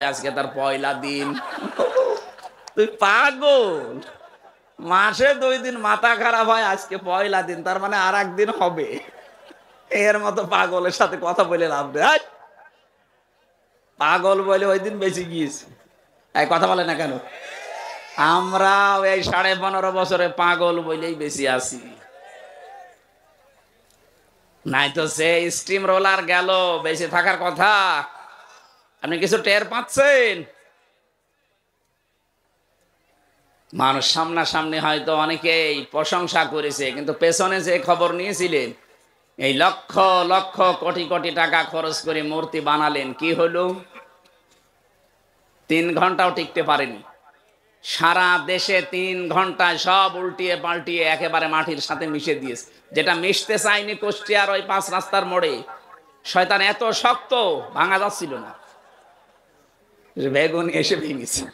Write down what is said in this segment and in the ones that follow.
আজকে তার পয়লা দিন। তুই পাগল, মাসে 2 দিন মাথা খারাপ হয়, আজকে পয়লা দিন, তার মানে আর একদিন হবে। এর মতো পাগলের সাথে কথা বলে লাভ নেই। পাগল বলে ওই দিন বেঁচে গিয়েছে। এই কথা বলে না কেন? আমরা এই 15.5 বছরে পাগল বলেই বেশি আছি। নাই তো সে স্টিম রোলার গেল, বেঁচে থাকার কথা। আপনি কিছু টের পাচ্ছেন? মানুষ সামনাসামনি হয়তো অনেকেই প্রশংসা করেছে, কিন্তু পেছনে যে খবর নিয়েছিলেন, এই লক্ষ লক্ষ কোটি কোটি টাকা খরচ করে মূর্তি বানালেন, কি হলো? 3 ঘন্টাও টিকতে পারেনি। সারা দেশে 3 ঘন্টায় সব উল্টিয়ে পাল্টিয়ে একেবারে মাটির সাথে মিশে দিয়েছে। যেটা মিশতে চায়নি কুষ্টিয়ার ওই 5 রাস্তার মোড়ে, শয়তান এত শক্ত, ভাঙা যাচ্ছিল না, বেগুন এসে ভেঙেছে,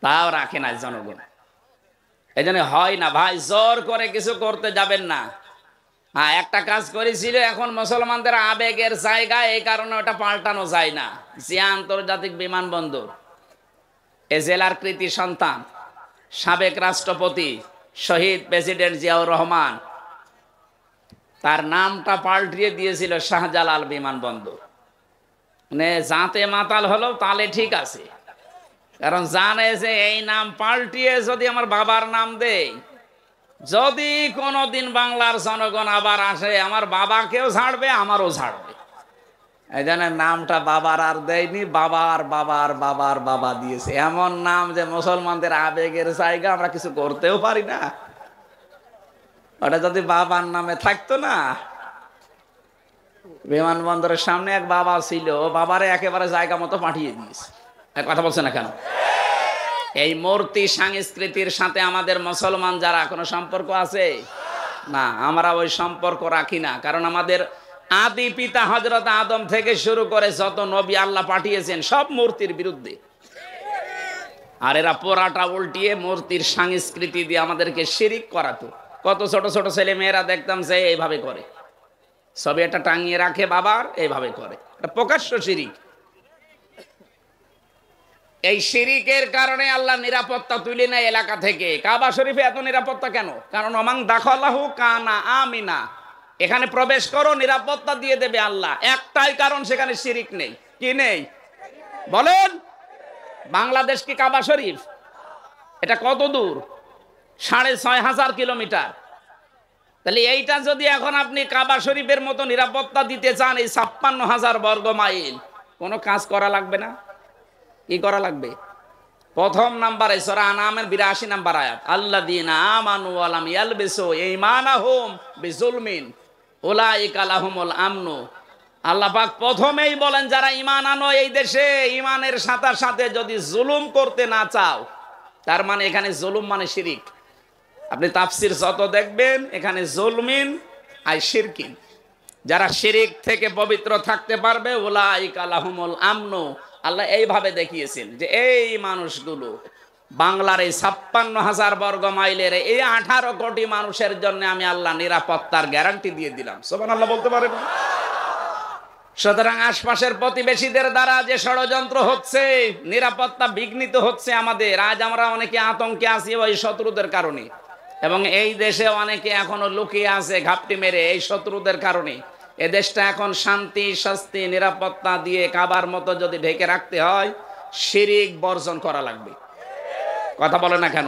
তাও রাখে না জনগণ। এই জন্য হয় না ভাই, জোর করে কিছু করতে যাবেন না। হ্যাঁ, একটা কাজ করেছিল, এখন মুসলমানদের আবেগের জায়গা, এই কারণে ওটা পাল্টানো যায় না। জিয়া আন্তর্জাতিক বিমানবন্দর, এ জেলার কৃতি সন্তান, সাবেক রাষ্ট্রপতি শহীদ প্রেসিডেন্ট জিয়াউর রহমান, তার নামটা পাল্টিয়ে দিয়েছিল শাহজালাল বিমানবন্দর। মানে যাতে মাতাল হলো তাহলে ঠিক আছে, কারণ জানে যে এই নাম পাল্টিয়ে যদি আমার বাবার নাম দেই, যদি কোনোদিন বাংলার জনগণ আবার আসে, আমার বাবাকেও ছাড়বে, আমারও ছাড়বে। এই জন্য নামটা বাবার আর দেয়নি, বাবার বাবার বাবার বাবা দিয়েছে। এমন নাম যে মুসলমানদের আবেগের জায়গা, আমরা কিছু করতেও পারি না। ওটা যদি বাবার নামে থাকতো না। বিমানবন্দরের সামনে এক বাবা ছিল, বাবারে একেবারে জায়গা মতো পাঠিয়ে দিয়েছে। কথা বলছে না কেন? এই মূর্তি সংস্কৃতির সাথে আমাদের মুসলমান যারা কোনো সম্পর্ক আছে না, আমরা ওই সম্পর্ক রাখি না। কারণ আমাদের আদি পিতা হযরত আদম থেকে শুরু করে যত নবী আল্লাহ পাঠিয়েছেন, সব মূর্তির বিরুদ্ধে। আর এরা পোড়াটা উল্টিয়ে মূর্তির সংস্কৃতি দিয়ে আমাদেরকে শিরিক করাতো। কত ছোট ছোট ছেলে মেয়েরা দেখতাম যে এইভাবে করে, সবে এটা টাঙিয়ে রাখে বাবার, এইভাবে করে। এটা প্রকাশ্য শিরিক। এই শিরিকের কারণে আল্লাহ নিরাপত্তা তুলে নেয় এলাকা থেকে। কাবা শরীফে এত নিরাপত্তা কেন? কারণ ওমান দাখালাহু কানা আমিনা, এখানে প্রবেশ করো, নিরাপত্তা দিয়ে দেবে আল্লাহ। একটাই কারণ, সেখানে শিরিক নেই। কি নেই বলেন? বাংলাদেশ কি কাবা শরীফ? এটা কত দূর? 6500 কিলোমিটার। তাহলে এইটা যদি এখন আপনি কাবা শরীফের মতো নিরাপত্তা দিতে চান, এই 56,000 বর্গ মাইল, কোনো কাজ করা লাগবে না। কি করা লাগবে? প্রথম নাম্বারে সূরা আনামের 82 নাম্বার আয়াত, আল্লাযীনা আমানু ওয়া লাম ইয়ালবিসু ঈমানাহুম বিজুলমিন উলাইকা লাহুমুল আমনু। আল্লাহ পাক প্রথমেই বলেন, যারা ঈমান আনো এই দেশে, ঈমানের সাথে সাথে যদি জুলুম করতে না চাও, তার মানে এখানে জুলুম মানে শিরিক। আপনি তাফসির যত দেখবেন, এখানে জুলমিন আর শিরকিন। যারা শিরিক থেকে পবিত্র থাকতে পারবে, উলাইকা লাহুমুল আমনু, আল্লাহ এইভাবে দেখিয়েছেন যে এই মানুষগুলো, বাংলার এই 56,000 বর্গ মাইলের এই 18 কোটি মানুষের জন্য আমি আল্লাহ নিরাপত্তার গ্যারান্টি দিয়ে দিলাম। সুবহানাল্লাহ বলতে পারেন? সুতরাং আশপাশের প্রতিবেশীদের দ্বারা যে ষড়যন্ত্র হচ্ছে, নিরাপত্তা বিঘ্নিত হচ্ছে আমাদের, আজ আমরা অনেকে আতঙ্কে আছি ওই শত্রুদের কারণে। এবং এই দেশে অনেকে এখনো লুকিয়ে আছে ঘাপটি মেরে এই শত্রুদের কারণে। এ দেশটা এখন শান্তি, স্বস্তি, নিরাপত্তা দিয়ে কাবার মতো যদি ঢেকে রাখতে হয়, শিরিক বর্জন করা লাগবে। কথা বলে না কেন?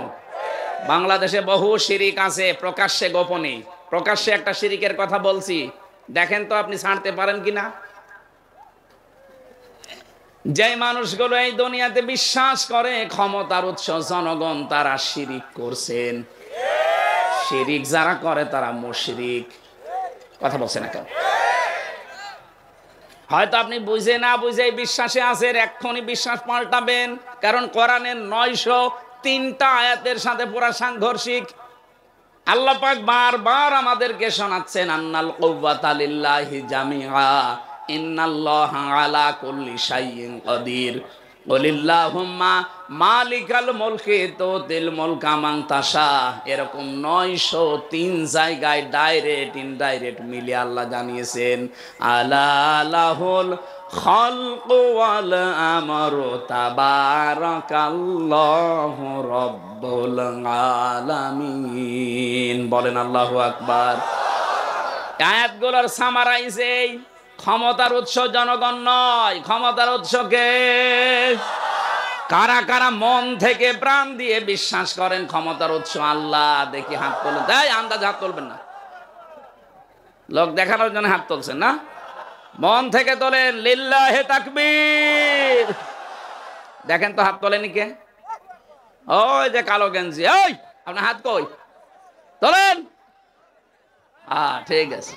বাংলাদেশে বহু শিরিক আছে, প্রকাশ্যে গোপনে। প্রকাশ্যে একটা শিরিকের কথা বলছি, দেখেন তো আপনি ছাড়তে পারেন কিনা। যে মানুষগুলো এই দুনিয়াতে বিশ্বাস করে ক্ষমতার উৎস জনগণ, তারা শিরিক করছেন। শিরিক যারা করে তারা মুশরিক। কথা বলছে না কেন? হয়তো আপনি বুঝে না বুঝে বিশ্বাসে আছেন, এক্ষুনি বিশ্বাস পাল্টাবেন। কারণ কোরআনের 903টা আয়াতের সাথে পুরা সাংঘর্ষিক। আল্লাহ পাক বারবার আমাদেরকে শোনাচ্ছেন, আন্নাল কুওয়াতা লিল্লাহি জামিআ ইন্নাল্লাহা আলা কুল্লি শাইইন কাদির ওয়ালিল্লাহুম্মা মালিকাল মুলকি তুতিল মুলকা মান তাশা। এরকম 903 জায়গায় ডাইরেক্ট ইনডাইরেক্ট মিলে আল্লাহ জানিয়েছেন, আলা লাহুল খালকু ওয়াল আমরু তাবারাকাল্লাহু রাব্বুল আলামিন। বলেন আল্লাহু আকবার। আয়াতগুলোর সামারাইজ এই, ক্ষমতার উৎস জনগণ নয়, ক্ষমতার উৎস কে? কারা কারা মন থেকে প্রাণ দিয়ে বিশ্বাস করেন ক্ষমতার উৎস আল্লাহ? দেখি হাত তোলেন। তাই আন্দাজ হাত তুলবেন না, লোক দেখানোর জন্য হাত তুলছেন না, মন থেকে তোলেন। লিল্লাহে তাকবীর। দেখেন তো হাত তোলেনি কে? ওই যে কালো গেঞ্জি, ওই আপনার হাত কই? তোলেন। ঠিক আছে।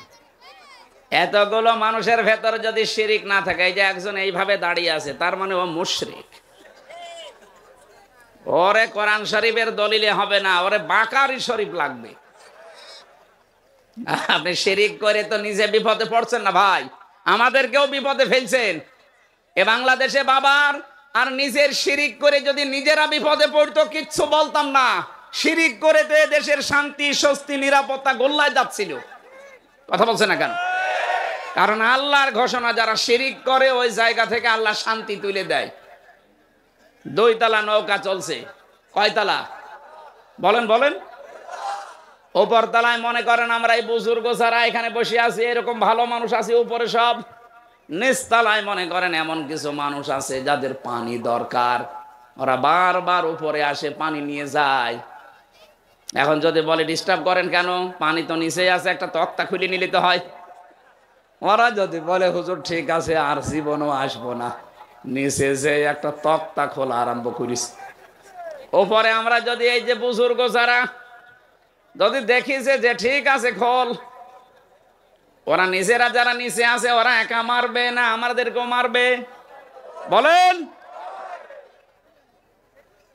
এতগুলো মানুষের ভেতরে যদি শিরিক না থাকে, এই যে একজন এইভাবে দাঁড়িয়ে আছে, তার মানে ও মুশরিক। ওরে কোরআন শরীফের দলিলে হবে না, ওরে বাকারি শরীফ লাগবে। আপনি শিরিক করে তো নিজে বিপদে পড়ছেন না ভাই, আমাদেরকেও বিপদে ফেলছেন। এ বাংলাদেশে বাবার আর নিজের শিরিক করে যদি নিজেরা বিপদে পড়তো কিচ্ছু বলতাম না। শিরিক করে তো দেশের শান্তি, স্বস্তি, নিরাপত্তা গোল্লায় যাচ্ছিল। কথা বলছে না কেন? কারণ আল্লাহর ঘোষণা, যারা শিরিক করে ওই জায়গা থেকে আল্লাহ শান্তি তুলে দেয়। 2 তলা নৌকা চলছে, কয় তলা? বলেন বলেন। উপর তলায় মনে করেন আমরা এই বুজুর্গ যারা এখানে বসে আছি, এরকম ভালো মানুষ আছে উপরে সব। নিচতলায় মনে করেন এমন কিছু মানুষ আছে যাদের পানি দরকার, ওরা বারবার উপরে আসে, পানি নিয়ে যায়। এখন যদি বলে ডিস্টার্ব করেন কেন, পানি তো নিচেই আছে, একটা তক্তা খুলে নিলে তো হয়। ওরা যদি বলে হুজুর ঠিক আছে, আর জীবনও আসবো না, নিচে যে একটা তক্তা খোলা আরম্ভ করিস। ওপরে আমরা যদি এই যে বুজুর্গ যারা যদি দেখি যে ঠিক আছে খোল, ওরা নিজেরা যারা নিচে আছে ওরা একা মারবে না আমাদেরকেও মারবে? বলেন।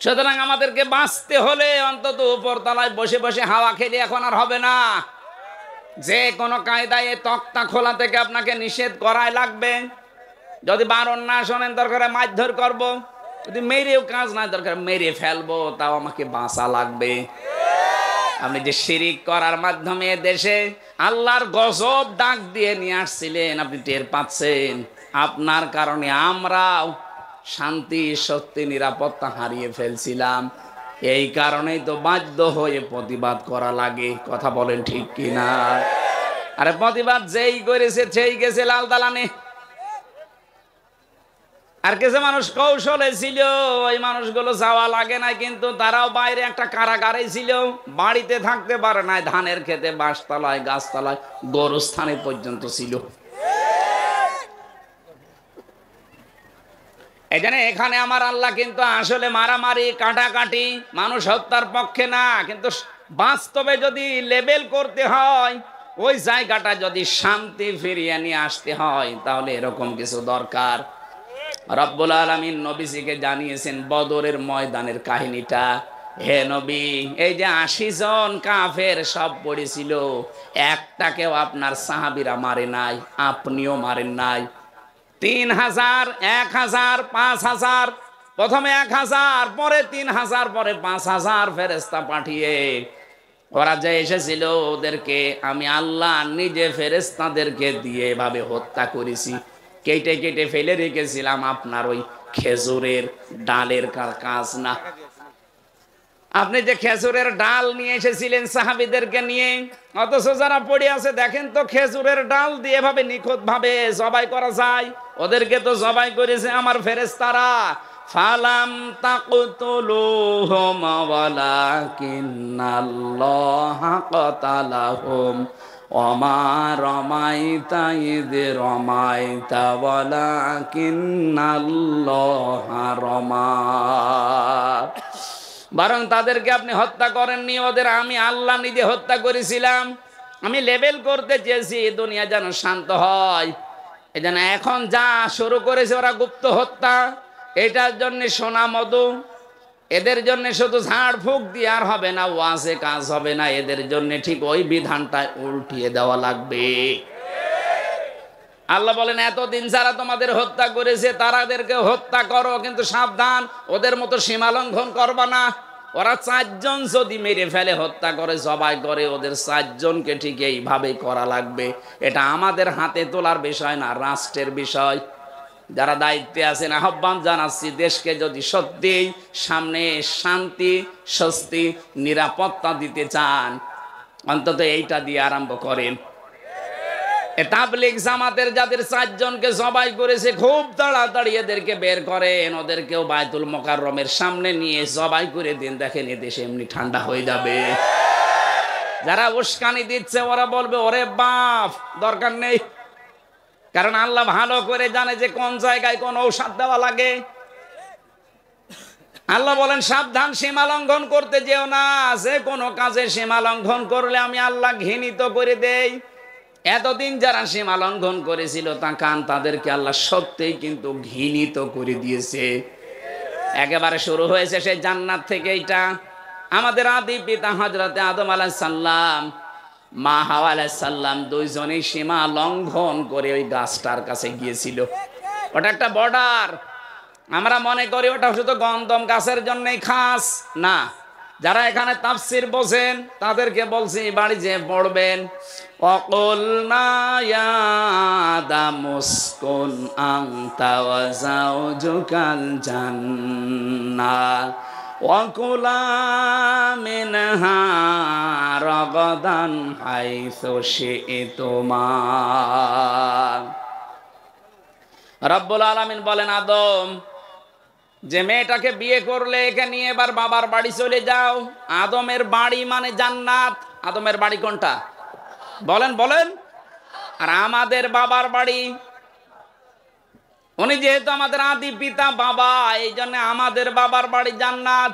সুতরাং আমাদেরকে বাঁচতে হলে অন্তত উপর তলায় বসে বসে হাওয়া খেলে এখন আর হবে না। যে কোনো কায়দায় তক্তা খোলা থেকে আপনাকে নিষেধ করাই লাগবে। যদি বারণ না শোনেন দরকার মারধর করব, যদি মেরেও কাজ না দরকার মেরে ফেলবো, তাও আমাকে বাঁচা লাগবে। আপনি যে শিরিক করার মাধ্যমে দেশে আল্লাহর গজব ডাক দিয়ে নিয়ে আসছিলেন, আপনি টের পাচ্ছেন। আপনার কারণে আমরাও শান্তি, সত্যি, নিরাপত্তা হারিয়ে ফেলছিলাম। এই কারণেই তো বাধ্য হয়ে প্রতিবাদ করা লাগে। কথা বলেন ঠিক কিনা? আরে প্রতিবাদ যেই করেছে সেই গেছে লাল দালানে। আর কিছু মানুষ কৌশলে ছিল, ওই মানুষগুলো যাওয়া লাগে না, কিন্তু তারাও বাইরে একটা কারাগারে ছিল, বাড়িতে থাকতে পারে না, ধানের খেতে, বাঁশতলায়, গাছতলায়, গরুস্থানে পর্যন্ত ছিল। এই জন্য এখানে আমার আল্লাহ কিন্তু আসলে মারামারি, কাটাকাটি, মানুষ হত্যার পক্ষে না। কিন্তু বাস্তবে যদি লেবেল করতে হয়, ওই জায়গাটা যদি শান্তি ফিরিয়ে নিয়ে আসতে হয়, তাহলে এরকম কিছু দরকার। রব্বুল আলামিন নবীজিকে জানিয়েছেন বদরের ময়দানের কাহিনীটা। হে নবী, এই যে 80 জন কাফের সব পড়েছিল, একটাকেও আপনার সাহাবীরা মারে নাই, আপনিও মারেন নাই। 3000, 1000, 5000, প্রথমে 1000, পরে 3000, পরে 5000 ফেরেশতা পাঠিয়ে ওরা যে এসেছিল, ওদেরকে আমি আল্লাহ নিজে ফেরেশতাদেরকে দিয়ে এভাবে হত্যা করেছি। কেটে কেটে ফেলে রেখেছিলাম, আপনার ওই খেজুরের ডালের কাজ না। আপনি যে খেজুরের ডাল নিয়ে এসেছিলেন সাহাবীদেরকে নিয়ে, অথচ যারা পড়ে আছে দেখেন তো খেজুরের ডাল দিয়ে এভাবে নিখুঁত ভাবে জবাই করা যায়? ওদেরকে তো জবাই করেছে আমার ফেরেশতারা। ফালাম তাকতুলুহুম ওয়ালাকিন্নাল্লাহা কাতালাহুম ওমা রমাইতা ইয রমাইতা ওয়ালাকিন্নাল্লাহা রমা। বরং তাদেরকে আপনি হত্যা করেননি, ওদের আমি আল্লাহ নিজে হত্যা করেছিলাম। আমি লেবেল করতে চেয়েছি দুনিয়া যেন শান্ত হয়। এই জন্য এখন যা শুরু করেছে ওরা গুপ্ত হত্যা, এটার জন্য সোনা মধু, এদের জন্য শুধু ঝাড় ফুঁক দিয়ে আর হবে না, ওয়াজে কাজ হবে না, এদের জন্য ঠিক ওই বিধানটা উল্টিয়ে দেওয়া লাগবে। আল্লাহ বলেন এতদিন যারা তোমাদের হত্যা করেছে তারাদেরকে হত্যা করো, কিন্তু সাবধান ওদের মতো সীমা লঙ্ঘন করবা না। ওরা 4 জন যদি মেরে ফেলে, হত্যা করে, জবাই করে, ওদের 4 জনকে ঠিক এইভাবে করা লাগবে। এটা আমাদের হাতে তোলার বিষয় না, রাষ্ট্রের বিষয়। যারা দায়িত্বে আছেন আহ্বান জানাচ্ছি, দেশকে যদি সত্যি সামনে শান্তি, স্বস্তি, নিরাপত্তা দিতে চান, অন্তত এইটা দিয়ে আরম্ভ করেন। তাবলীগ জামাতের যাদের 4 জনকে জবাই করেছে, খুব তাড়াতাড়ি এদেরকে বের করেন, ওদেরকেও বায়তুল মোকাররমের সামনে নিয়ে জবাই করে দিন, দেখেন এদেশে এমনি ঠান্ডা হয়ে যাবে। যারা উস্কানি দিচ্ছে ওরা বলবে ওরে বাপ, দরকার নেই, কারণ আল্লাহ ভালো করে জানে যে কোন জায়গায় কোন ঔষধ দেওয়া লাগে। আল্লাহ বলেন সাবধান, সীমা লঙ্ঘন করতে যেও না, যে কোনো কাজে সীমা লঙ্ঘন করলে আমি আল্লাহ ঘৃণিত করে দেই। এতদিন যারা সীমা লঙ্ঘন করেছিল তাদেরকে আল্লাহ সত্যিই কিন্তু ঘৃণিত করে দিয়েছে। একেবারে শুরু হয়েছে সেই জান্নাত থেকে। এটা আমাদের আদি পিতা হযরতে আদম আলাইহিস সালাম, মা হাওয়া আলাইহিস সালাম, দুইজনেই সীমা লঙ্ঘন করে ওই গাছটার কাছে গিয়েছিল। ওটা একটা বর্ডার। আমরা মনে করি ওটা শুধু গন্ধম গাছের জন্যই খাস, না। যারা এখানে তাফসীর বোঝেন তাদেরকে বলছি, বাড়ি যে পড়বেন, ওয়াকুলনা ইয়া আদামু উসকুন আনতা ওয়া যাওজুকাল জান্নাহ ওয়া কুলা মিনহা রাগাদান হাইসু শি'তুমা। রব্বুল আলামিন বলেন, আদম, যে মেয়েটাকে বিয়ে করলে একে নিয়ে এবার বাবার বাড়ি চলে যাও। আদমের বাড়ি মানে জান্নাত। আদমের বাড়ি কোনটা বলেন বলেন? আর আমাদের বাবার বাড়ি, উনি যেহেতু আমাদের আদি পিতা বাবা, এই জন্য আমাদের বাবার বাড়ি জান্নাত।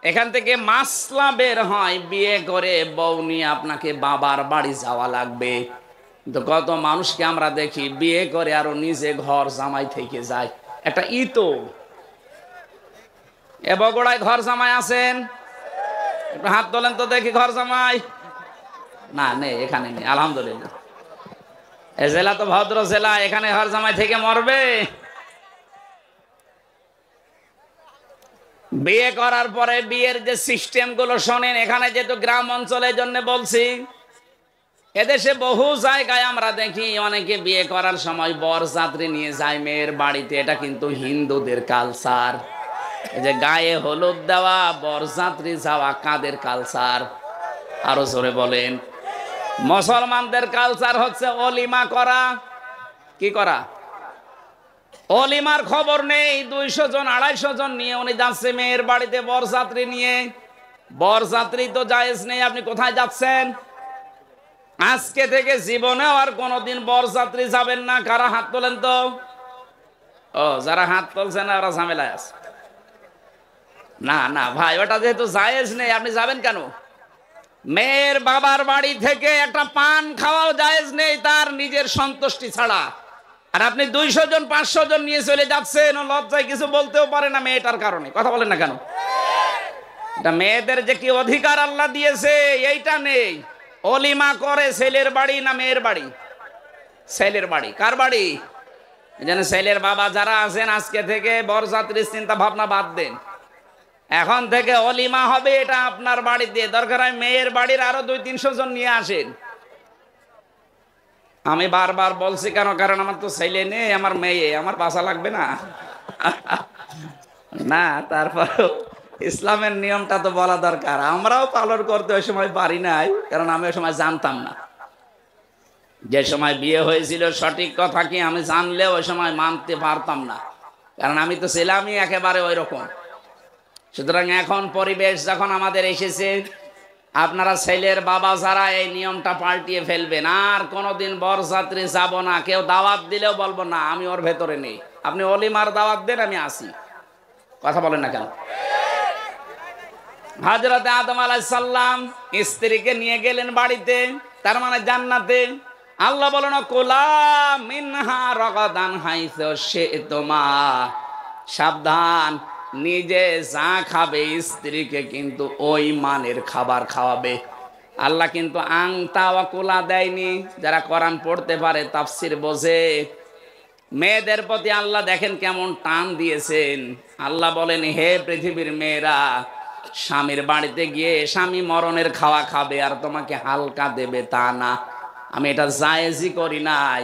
এখান থেকে মাসলা বের হয়, বিয়ে করে বউ নিয়ে আপনাকে বাবার বাড়ি যাওয়া লাগবে। কিন্তু কত মানুষকে আমরা দেখি বিয়ে করে আরো নিজে ঘর জামাই থেকে যায়। একটা ইতো এ বগুড়ায় ঘর জামাই আছেন? একটু হাত তোলেন তো দেখি, ঘর জামাই। না, নেই, এখানে নেই, আলহামদুলিল্লাহ। এ জেলা তো ভদ্র জেলা, এখানে ঘর জামাই থেকে মরবে? বিয়ে করার পরে বিয়ের যে সিস্টেম গুলো শোনেন, এখানে যেহেতু গ্রাম অঞ্চলের জন্য বলছি, এদেশে বহু জায়গায় আমরা দেখি অনেকে বিয়ে করার সময় বরযাত্রী নিয়ে যায় মেয়ের বাড়িতে। এটা কিন্তু হিন্দুদের কালচার। এই যে গায়ে হলুদ দেওয়া, বরযাত্রী যাওয়া কাদের কালচার? আরো জোরে বলেন। মুসলমানদের কালচার হচ্ছে অলিমা করা। কি করা? অলিমার খবর নেই, 200 জন 250 জন নিয়ে উনি যাচ্ছে মেয়ের বাড়িতে বরযাত্রী নিয়ে। বরযাত্রী তো জায়েজ নেই, আপনি কোথায় যাচ্ছেন? আজকে থেকে জীবনেও আর কোনোদিন বরযাত্রী যাবেন না। কারা হাত তোলেন তো? ও, যারা হাত তুলছেন না ওরা ঝামেলায় আছে। না না ভাই, ওটা যেহেতু জায়েজ নেই, আপনি যাবেন কেন? মেয়ের বাবার বাড়ি থেকে একটা পান খাওয়াও জায়েজ নেই তার নিজের সন্তুষ্টি ছাড়া। আর আপনি 200 জন 500 জন নিয়ে চলে যাচ্ছেন, ও লজ্জায় কিছু বলতেও পারে না মেয়েটার কারণে। কথা বলেন না কেন? এটা মেয়েদের যে কি অধিকার আল্লাহ দিয়েছে এইটা নেই। অলিমা করে ছেলের বাড়ি না মেয়ের বাড়ি? ছেলের বাড়ি। কার বাড়ি? যেন ছেলের বাবা যারা আছেন, আজকে থেকে বরযাত্রীর চিন্তা ভাবনা বাদ দেন। এখন থেকে অলিমা হবে এটা আপনার বাড়িতে। দরকার হয় মেয়ের বাড়ির আরো 200-300 জন নিয়ে আসেন। আমি বারবার বলছি কেন? কারণ আমার তো ছেলে নেই, আমার মেয়ে, আমার বাসা লাগবে না। না, তারপরেও ইসলামের নিয়মটা তো বলা দরকার। আমরাও পালন করতে ওই সময় পারি নাই, কারণ আমি ওই সময় জানতাম না। যে সময় বিয়ে হয়েছিল সঠিক কথা কি আমি জানলেও ওই সময় মানতে পারতাম না, কারণ আমি তো ছিলামই একেবারে ওই রকম। সুতরাং এখন পরিবেশ যখন আমাদের এসেছে, আপনারা ছেলের বাবা যারা এই নিয়মটা পাল্টিয়ে ফেলবেন। আর কোনোদিন বরযাত্রী যাব না, কেউ দাওয়াত দিলেও বলবো না আমি ওর ভেতরে নেই। আপনি অলিমার দাওয়াত দেন, আমি আসি। কথা বলেন না কেন? হযরতে আদম আলাইহিস সালাম স্ত্রীকে নিয়ে গেলেন বাড়িতে, তার মানে জান্নাতে। আল্লাহ বলেন কুলা মিনহা রাগাদান হাইসু শি'তুমা। সাবধান, নিজে যা খাবে স্ত্রীকে কিন্তু ওই মানের খাবার খাওয়াবে। আল্লাহ কিন্তু আংতা ওয়া কুলা দেয়নি। যারা কোরআন পড়তে পারে, তাফসীর বোঝে, মেয়েদের প্রতি আল্লাহ দেখেন কেমন টান দিয়েছেন। আল্লাহ বলেন, হে পৃথিবীর মেয়েরা, স্বামীর বাড়িতে গিয়ে স্বামী মরণের খাওয়া খাবে আর তোমাকে হালকা দেবে তা না। আমি এটা জায়েজই করি নাই।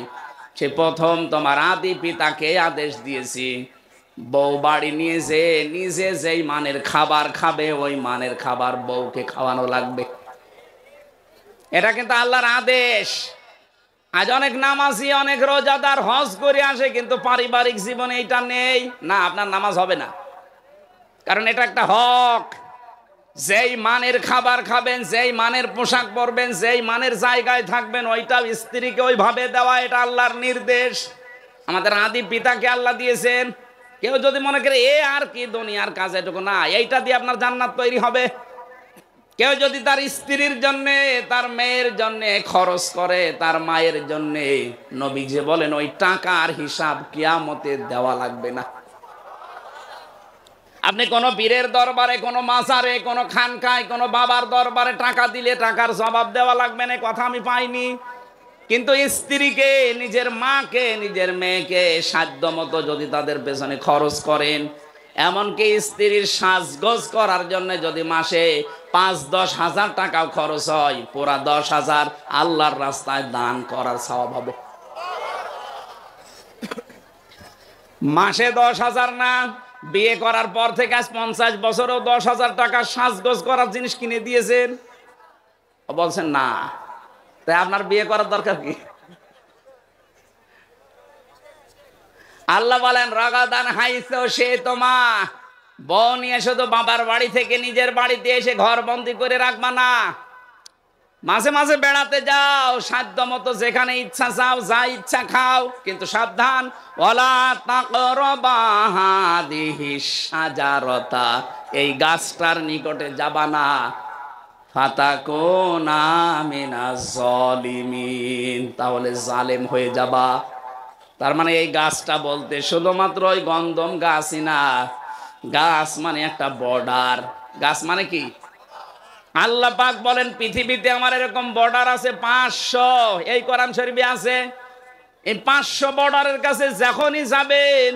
সে প্রথম তোমার আদি পিতাকে আদেশ দিয়েছি, বউ বাড়ি নিয়ে যে নিজে যেই মানের খাবার খাবে ওই মানের খাবার বউকে খাওয়ানো লাগবে। এটা কিন্তু আল্লাহর আদেশ। আজ অনেক নামাজি, অনেক রোজাদার হজ করে আসে, কিন্তু পারিবারিক জীবনে এটা নেই। না, আপনার নামাজ হবে না, কারণ এটা একটা হক। যেই মানের খাবার খাবেন, যেই মানের পোশাক পরবেন, যেই মানের জায়গায় থাকবেন, ওইটাও স্ত্রীকে ওইভাবে দেওয়া, এটা আল্লাহর নির্দেশ। আমাদের আদি পিতাকে আল্লাহ দিয়েছেন। কেউ যদি মনে করে এ আর কি দুনিয়ার কাজ, এটুকু না, এইটা দিয়ে আপনার জান্নাত তৈরি হবে। কেউ যদি তার স্ত্রীর জন্য, তার মেয়ের জন্য খরচ করে, তার মায়ের জন্য, নবী যে বলেন ওই টাকার হিসাব কিয়ামতে দেওয়া লাগবে না। আপনি কোনো পীরের দরবারে, কোনো মাজারে, কোনো খানকায়, কোনো বাবার দরবারে টাকা দিলে টাকার জবাব দেওয়া লাগবে না, কথা আমি পাইনি। কিন্তু স্ত্রীকে, নিজের মাকে, নিজের মেয়েকে সাধ্য মতো যদি তাদের পেছনে খরচ করেন, এমনকি স্ত্রীর সাজগোজ করার জন্য যদি মাসে ৫-১০ হাজার টাকাও খরচ হয়, পুরা ১০,০০০ আল্লাহর রাস্তায় দান করার সওয়াব হবে। মাসে ১০,০০০ না, বিয়ে করার পর থেকে আজ ৫০ বছরেও ১০,০০০ টাকা সাজগোজ করার জিনিস কিনে দিয়েছেন। বলছেন না, তাই আপনার বিয়ে করার দরকার কি? আল্লাহ বলেন রাগাদান হাইসো সে তোমা, বউ নিয়ে শুধু বাবার বাড়ি থেকে নিজের বাড়িতে এসে ঘর বন্দি করে রাখবা না। মাঝে মাঝে বেড়াতে যাও, সাধ্য মতো যেখানে ইচ্ছা যাও, যা ইচ্ছা খাও, কিন্তু সাবধান, ওয়ালা তাকরাবা হাদিহিস শাজারাতা, এই গাছটার নিকটে যাবা না, ফাতাকুনা মিনাজ জালিমিন, তাহলে জালেম হয়ে যাবা। তার মানে এই গাছটা বলতে শুধুমাত্র ওই গন্ধম গাছই না, গাছ মানে একটা বর্ডার। গাছ মানে কি? আল্লাহ পাক বলেন পৃথিবীতে আমার এরকম বর্ডার আছে ৫০০, এই কোরআন শরীফে আছে। এই ৫০০ বর্ডারের কাছে যখনই যাবেন,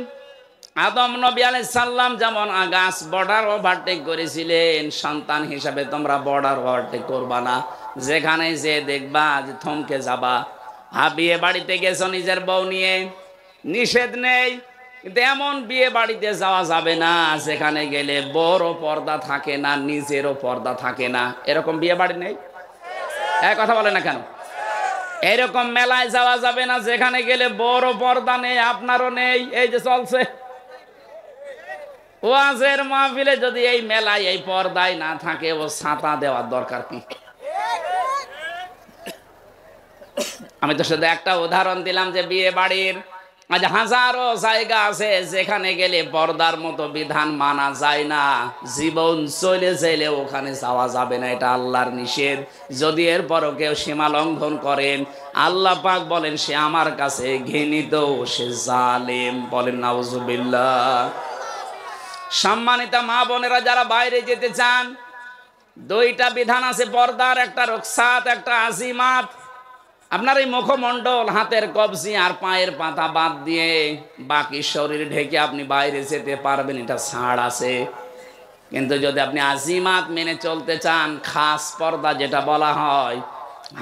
আদম নবী আলাইহিস সালাম যেমন গাছ বর্ডার ওভারটেক করেছিলেন, সন্তান হিসাবে তোমরা বর্ডার ওভারটেক করবা না, যেখানে যে দেখবা যে থমকে যাবা। বিয়ে বাড়িতে গেছো নিজের বউ নিয়ে, নিষেধ নেই, কিন্তু এমন বিয়ে বাড়িতে যাওয়া যাবে না যেখানে গেলে বড় পর্দা থাকে না, নিজেরও পর্দা থাকে না। এরকম বিয়ে বাড়ি নেই? এক কথা বলে না কেন? এরকম মেলায় যাওয়া যাবে না যেখানে গেলে বড় পর্দা নেই, আপনারও নেই। এই যে চলছে ওয়াজের মাহফিলে, যদি এই মেলায় এই পর্দায় না থাকে, ও ছাতা দেওয়ার দরকার কি? আমি তো শুধু একটা উদাহরণ দিলাম যে বিয়ে বাড়ির আজ হাজারো জায়গা আছে যেখানে গেলে পর্দার মতো বিধান মানা যায় না, জীবন চলে যাইলে ওখানে যাওয়া যাবে না, এটা আল্লাহর নিষেধ। যদি এরপরও কেউ সীমা লঙ্ঘন করেন, আল্লাহ পাক বলেন সে আমার কাছে ঘৃণিত, সে জালেম। বলেন নাউজুবিল্লাহ। সম্মানিত মা বোনেরা, যারা বাইরে যেতে চান, দুইটা বিধান আছে পর্দার, একটা রুখসাত, একটা আজিমাত। আপনার এই মুখমণ্ডল, হাতের কবজি আর পায়ের পাতা বাদ দিয়ে বাকি শরীর ঢেকে আপনি বাইরে যেতে পারবেন, এটা ছাড় আছে। কিন্তু যদি আপনি আজিমাত মেনে চলতে চান, খাস পর্দা যেটা বলা হয়,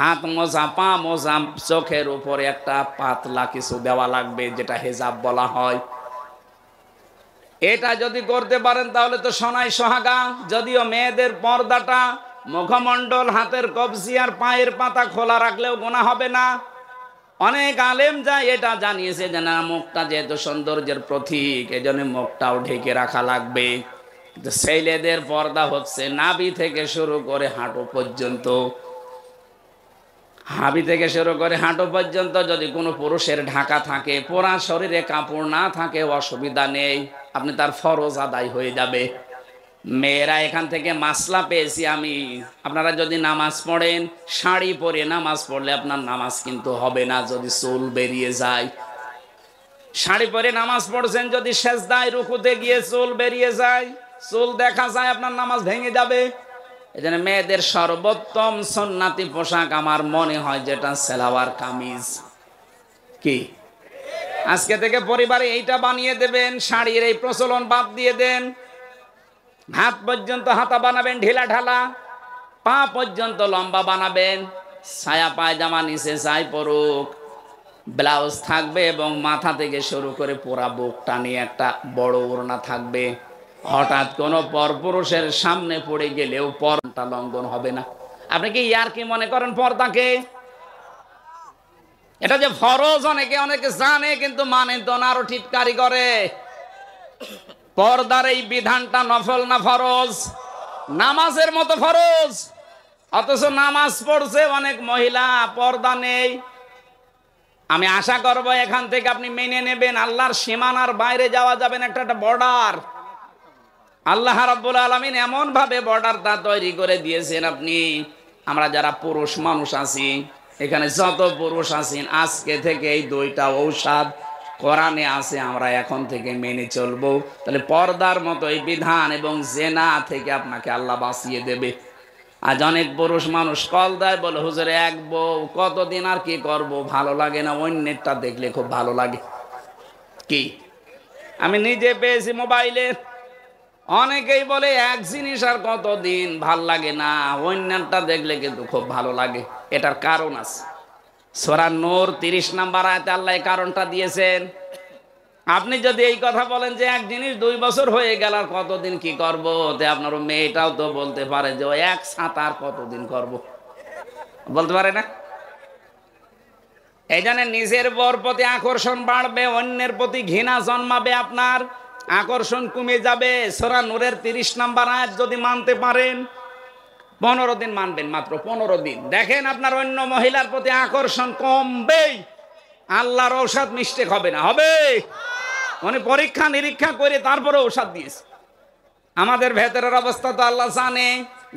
হাত মোজা, পা মোজা, চোখের উপরে একটা পাতলা কিছু দেওয়া লাগবে, যেটা হেজাব বলা হয়। এটা যদি করতে পারেন তাহলে তো সোনায় সোহাগা। যদিও মেয়েদের পর্দাটা মুখমণ্ডল, হাতের কবজি আর পায়ের পাতা খোলা রাখলেও গুনাহ হবে না। অনেক আলেম যায় এটা জানিয়েছে যে না, মুখটা যেহেতু সৌন্দর্যের প্রতীক, এজন্য মুখটাও ঢেকে রাখা লাগবে। কিন্তু ছেলেদের পর্দা হচ্ছে নাভি থেকে শুরু করে হাঁটু পর্যন্ত। হাবি থেকে শুরু করে হাঁটু পর্যন্ত যদি কোনো পুরুষের ঢাকা থাকে, পুরা শরীরে কাপড় না থাকে, অসুবিধা নেই, আপনি তার ফরজ আদায় হয়ে যাবে। মেয়েরা এখান থেকে মাসলা পেয়েছি আমি, আপনারা যদি নামাজ পড়েন, শাড়ি পরে নামাজ পড়লে আপনার নামাজ কিন্তু হবে না যদি চুল বেরিয়ে যায়। শাড়ি পরে নামাজ পড়ছেন, যদি সেজদায় রুকুতে গিয়ে চুল বেরিয়ে যায়, চুল দেখা যায়, আপনার নামাজ ভেঙে যাবে। এজন্য মেয়েদের সর্বোত্তম সুন্নাতি পোশাক আমার মনে হয় যেটা সালোয়ার কামিজ। কি আজকে থেকে পরিবারে এইটা বানিয়ে দেবেন, শাড়ির এই প্রচলন বাদ দিয়ে দেন। হাত পর্যন্ত হাতা বানাবেন ঢিলা ঢালা, পা পর্যন্ত লম্বা বানাবেন, ছায়া পায়জামা নিচে যাই পড়ুক, ব্লাউজ থাকবে এবং মাথা থেকে শুরু করে পুরা বুকটা নিয়ে একটা বড় ওড়না থাকবে। হঠাৎ কোনো পরপুরুষের সামনে পড়ে গেলেও পর্দা লঙ্ঘন হবে না। আপনি কি ইয়ার কি মনে করেন পর্দাকে? এটা যে ফরজ অনেকে অনেকে জানে কিন্তু মানে তো না, আরো ঠিককারি করে। পর্দার এই বিধানটা নফল না ফরজ? নামাজের মতো ফরজ। অথচ নামাজ পড়ছে অনেক মহিলা, পর্দা নেই। আমি আশা করব এখান থেকে আপনি মেনে নেবেন আল্লাহর সীমানার বাইরে যাওয়া যাবে না, একটা বর্ডার। আল্লাহ রাব্বুল আলামিন এমন ভাবে বর্ডারটা তৈরি করে দিয়েছেন। আপনি আমরা যারা পুরুষ মানুষ আছি, এখানে যত পুরুষ আছেন, আজকে থেকে এই দুইটা ঔষধ কোরআনে আছে, আমরা এখন থেকে মেনে চলবো। তাহলে পর্দার মতো এই বিধান এবং জেনা থেকে আপনাকে আল্লাহ বাঁচিয়ে দেবে। আজ অনেক পুরুষ মানুষ কল দেয়, বলে হুজুর এক বউ কতদিন আর কি করব, ভালো লাগে না, অন্যেরটা দেখলে খুব ভালো লাগে। কি আমি নিজে পেয়েছি মোবাইলে, অনেকেই বলে এক জিনিস আর কতদিন ভাল লাগে না, অন্যটা দেখলে কিন্তু খুব ভালো লাগে। এটার কারণ আছে। সূরা নূর 30 নম্বর আয়াতে আল্লাহ এই কারণটা দিয়েছেন। আপনি যদি এই কথা বলেন যে এক জিনিস 2 বছর হয়ে গেল আর কতদিন কি করব, তে আপনার মেয়েটাও তো বলতে পারে যে ওই এক ছাতা আর কতদিন করব, বলতে পারে না? এই জন্য নিজের বর প্রতি আকর্ষণ বাড়বে, অন্যের প্রতি ঘৃণা জন্মাবে, আপনার আকর্ষণ কমে যাবে। সূরা নূরের 30 নম্বর আয়াত যদি মানতে পারেন, 15 দিন মানবেন, মাত্র 15 দিন, দেখেন আপনার অন্য মহিলার প্রতি আকর্ষণ কমবেই। আল্লাহর ঔষধ মিস্টেক হবে না, হবে। উনি পরীক্ষা নিরীক্ষা করে তারপরে ঔষধ দিয়েছে। আমাদের ভেতরের অবস্থা তো আল্লাহ জানে।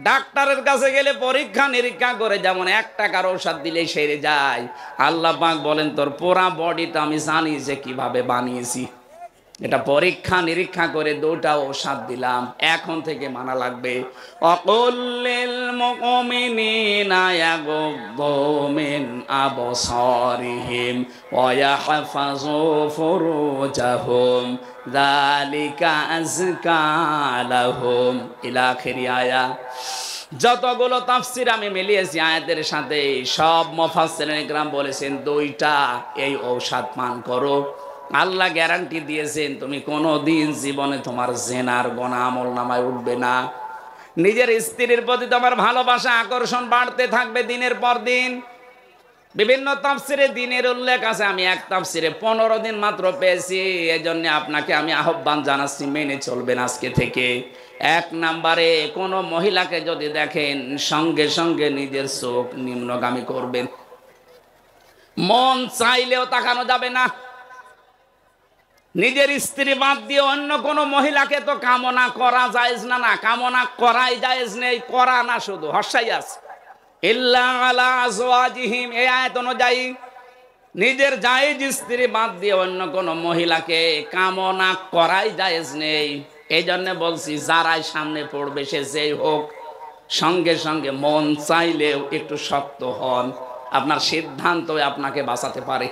ডাক্তারের কাছে গেলে পরীক্ষা নিরীক্ষা করে যেমন 1 টাকার ঔষধ দিলেই সেরে যায়, আল্লাহ পাক বলেন তোর পুরা বডিটা আমি জানি যে কিভাবে বানিয়েছি। এটা পরীক্ষা নিরীক্ষা করে 2টা ঔষধ দিলাম, এখন থেকে মানা লাগবে। অকুল্লিল মুমিনিনা ইয়াগুদ্দু মিন আবসারিহিম ওয়া ইয়াহফাযু ফুরুজাহুম যালিকা আযকা লাহুম ইলা আখিরি আয়া। যতগুলো তাফসীর আমি মিলিয়েছি আয়াতের সাথে, সব মুফাসসিরিন ইকরাম বলেছেন 2টা এই ঔষধ পান করো। আল্লাহ গ্যারান্টি দিয়েছেন তুমি কোনোদিন জীবনে তোমার জেনার গুনাহ আমলনামায় উঠবে না। নিজের স্ত্রীর প্রতি তোমার ভালোবাসা আকর্ষণ বাড়তে থাকবে দিনের পর দিন। বিভিন্ন তাফসিরে দিনের উল্লেখ আছে, আমি এক তাফসিরে 15 দিন মাত্র পেয়েছি। এজন্য আপনাকে আমি আহ্বান জানাচ্ছি, মেনে চলবেন আজকে থেকে। 1 নম্বরে কোনো মহিলাকে যদি দেখেন, সঙ্গে সঙ্গে নিজের চোখ নিম্নগামী করবেন। মন চাইলেও তাকানো যাবে না। নিজের স্ত্রী বাদ দিয়ে অন্য কোনো মহিলাকে তো কামনা করা জায়েজ না, না কামনা করাই জায়েজ নেই, করা না শুধু হর্ষাই আছে। ইল্লা আলা আজওয়াজিহিম, এই আয়াত অনুযায়ী নিজের জায়েজ স্ত্রী বাদ দিয়ে অন্য কোনো মহিলাকে কামনা করাই জায়েজ নেই। এই জন্য বলছি যারাই সামনে পড়বে সে যেই হোক, সঙ্গে সঙ্গে মন চাইলেও একটু শক্ত হন, আপনার সিদ্ধান্ত আপনাকে বাঁচাতে পারে।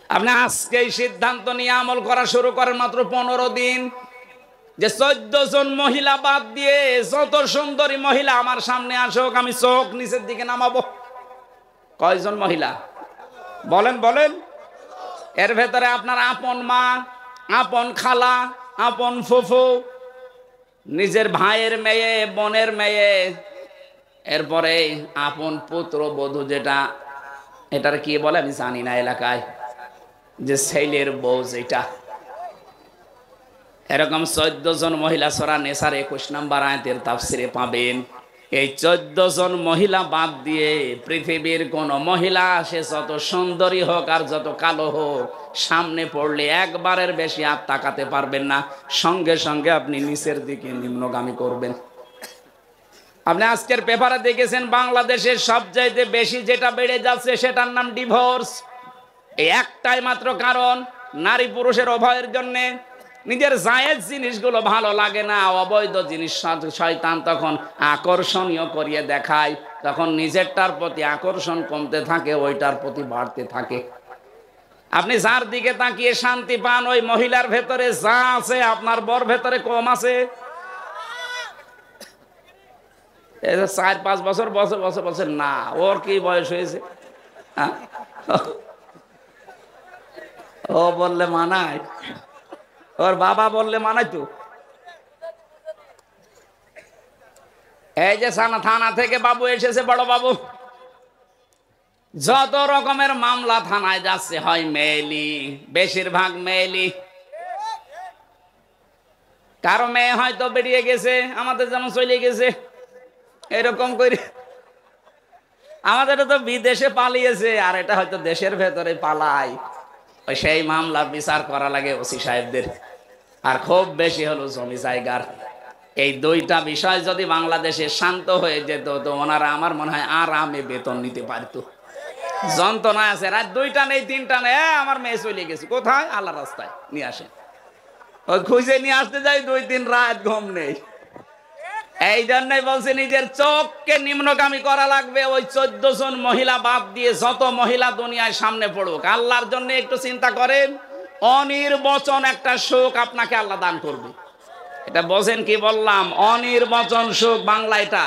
আপনি আজকেই সিদ্ধান্ত নিয়ে আমল করা শুরু করেন, মাত্র 15 দিন, যে 14 জন মহিলা বাদ দিয়ে যত সুন্দরী মহিলা আমার সামনে আসুক, আমি চোখ নিচের দিকে নামাবো। কয়জন মহিলা বলেন বলেন? এর ভেতরে আপনার আপন মা, আপন খালা, আপন ফুফু, নিজের ভাইয়ের মেয়ে, বোনের মেয়ে, এরপরে আপন পুত্র বধূ, যেটা এটার কি বলে আমি জানি না এলাকায়, যে ছেলের বউ, যেটা এরকম 14 জন মহিলা সূরা নিসার 21 নম্বর আয়াতের তাফসিরে পাবেন। এই 14 জন মহিলা বাদ দিয়ে পৃথিবীর কোন মহিলা, সে যত সুন্দরী হোক আর যত কালো হোক, সামনে পড়লে একবারের বেশি আর তাকাতে পারবেন না, সঙ্গে সঙ্গে আপনি নিচের দিকে নিম্নগামী করবেন। আপনি আজকের পেপারে দেখেছেন বাংলাদেশের সবচাইতে বেশি যেটা বেড়ে যাচ্ছে সেটার নাম ডিভোর্স। এই একটাই মাত্র কারণ, নারী পুরুষের উভয়ের জন্যে। নিজের জায়েজ জিনিসগুলো ভালো লাগে না, অবৈধ জিনিস শয়তান তখন আকর্ষণীয় করিয়ে দেখায়, তখন নিজেরটার প্রতি আকর্ষণ কমতে থাকে, ওইটার প্রতি বাড়তে থাকে। আপনি যার দিকে তাকিয়ে শান্তি পান, ওই মহিলার ভেতরে যা আছে আপনার বর ভেতরে কম আছে। 4-5 বছর বছর বছর বছর না, ওর কি বয়স হয়েছে? ও বললে মানায়, ওর বাবা বললে মানায় তো। এই যে থানা থেকে বাবু এসেছে, বড় বাবু, যত রকমের মামলা থানায় যাচ্ছে হয় মেয়েলি, বেশিরভাগ মেয়েলি। কারো মেয়ে হয়তো বেরিয়ে গেছে, আমাদের যেমন চলে গেছে, এরকম করে। আমাদের তো বিদেশে পালিয়েছে, আর এটা হয়তো দেশের ভেতরে পালাই। সেই মামলার বিচার করা লাগে ওসি সাহেবদের, আর খুব বেশি হলো জমি জায়গার। এই দুইটা বিষয় যদি বাংলাদেশে শান্ত হয়ে যেত, তো ওনারা আমার মনে হয় আরামে বেতন নিতে পারতো। যন্ত্রণা আছে, রাত 2টা নেই 3টা নেই, আমার মেয়ে চলে গেছে কোথায়, আল্লাহ রাস্তায় নিয়ে আসেন। ওই খুঁজে নিয়ে আসতে যাই 2-3 রাত ঘুম নেই। এই জন্যই বলছে নিজের চোখকে নিম্নগামী করা লাগবে। ওই 14 জন মহিলা বাদ দিয়ে যত মহিলা দুনিয়ায় সামনে পড়ুক, আল্লাহর জন্য একটু চিন্তা করেন, অনির্বচন একটা সুখ আপনাকে আল্লাহ দান করবে। এটা বোঝেন কি বললাম? অনির্বচন সুখ বাংলা এটা।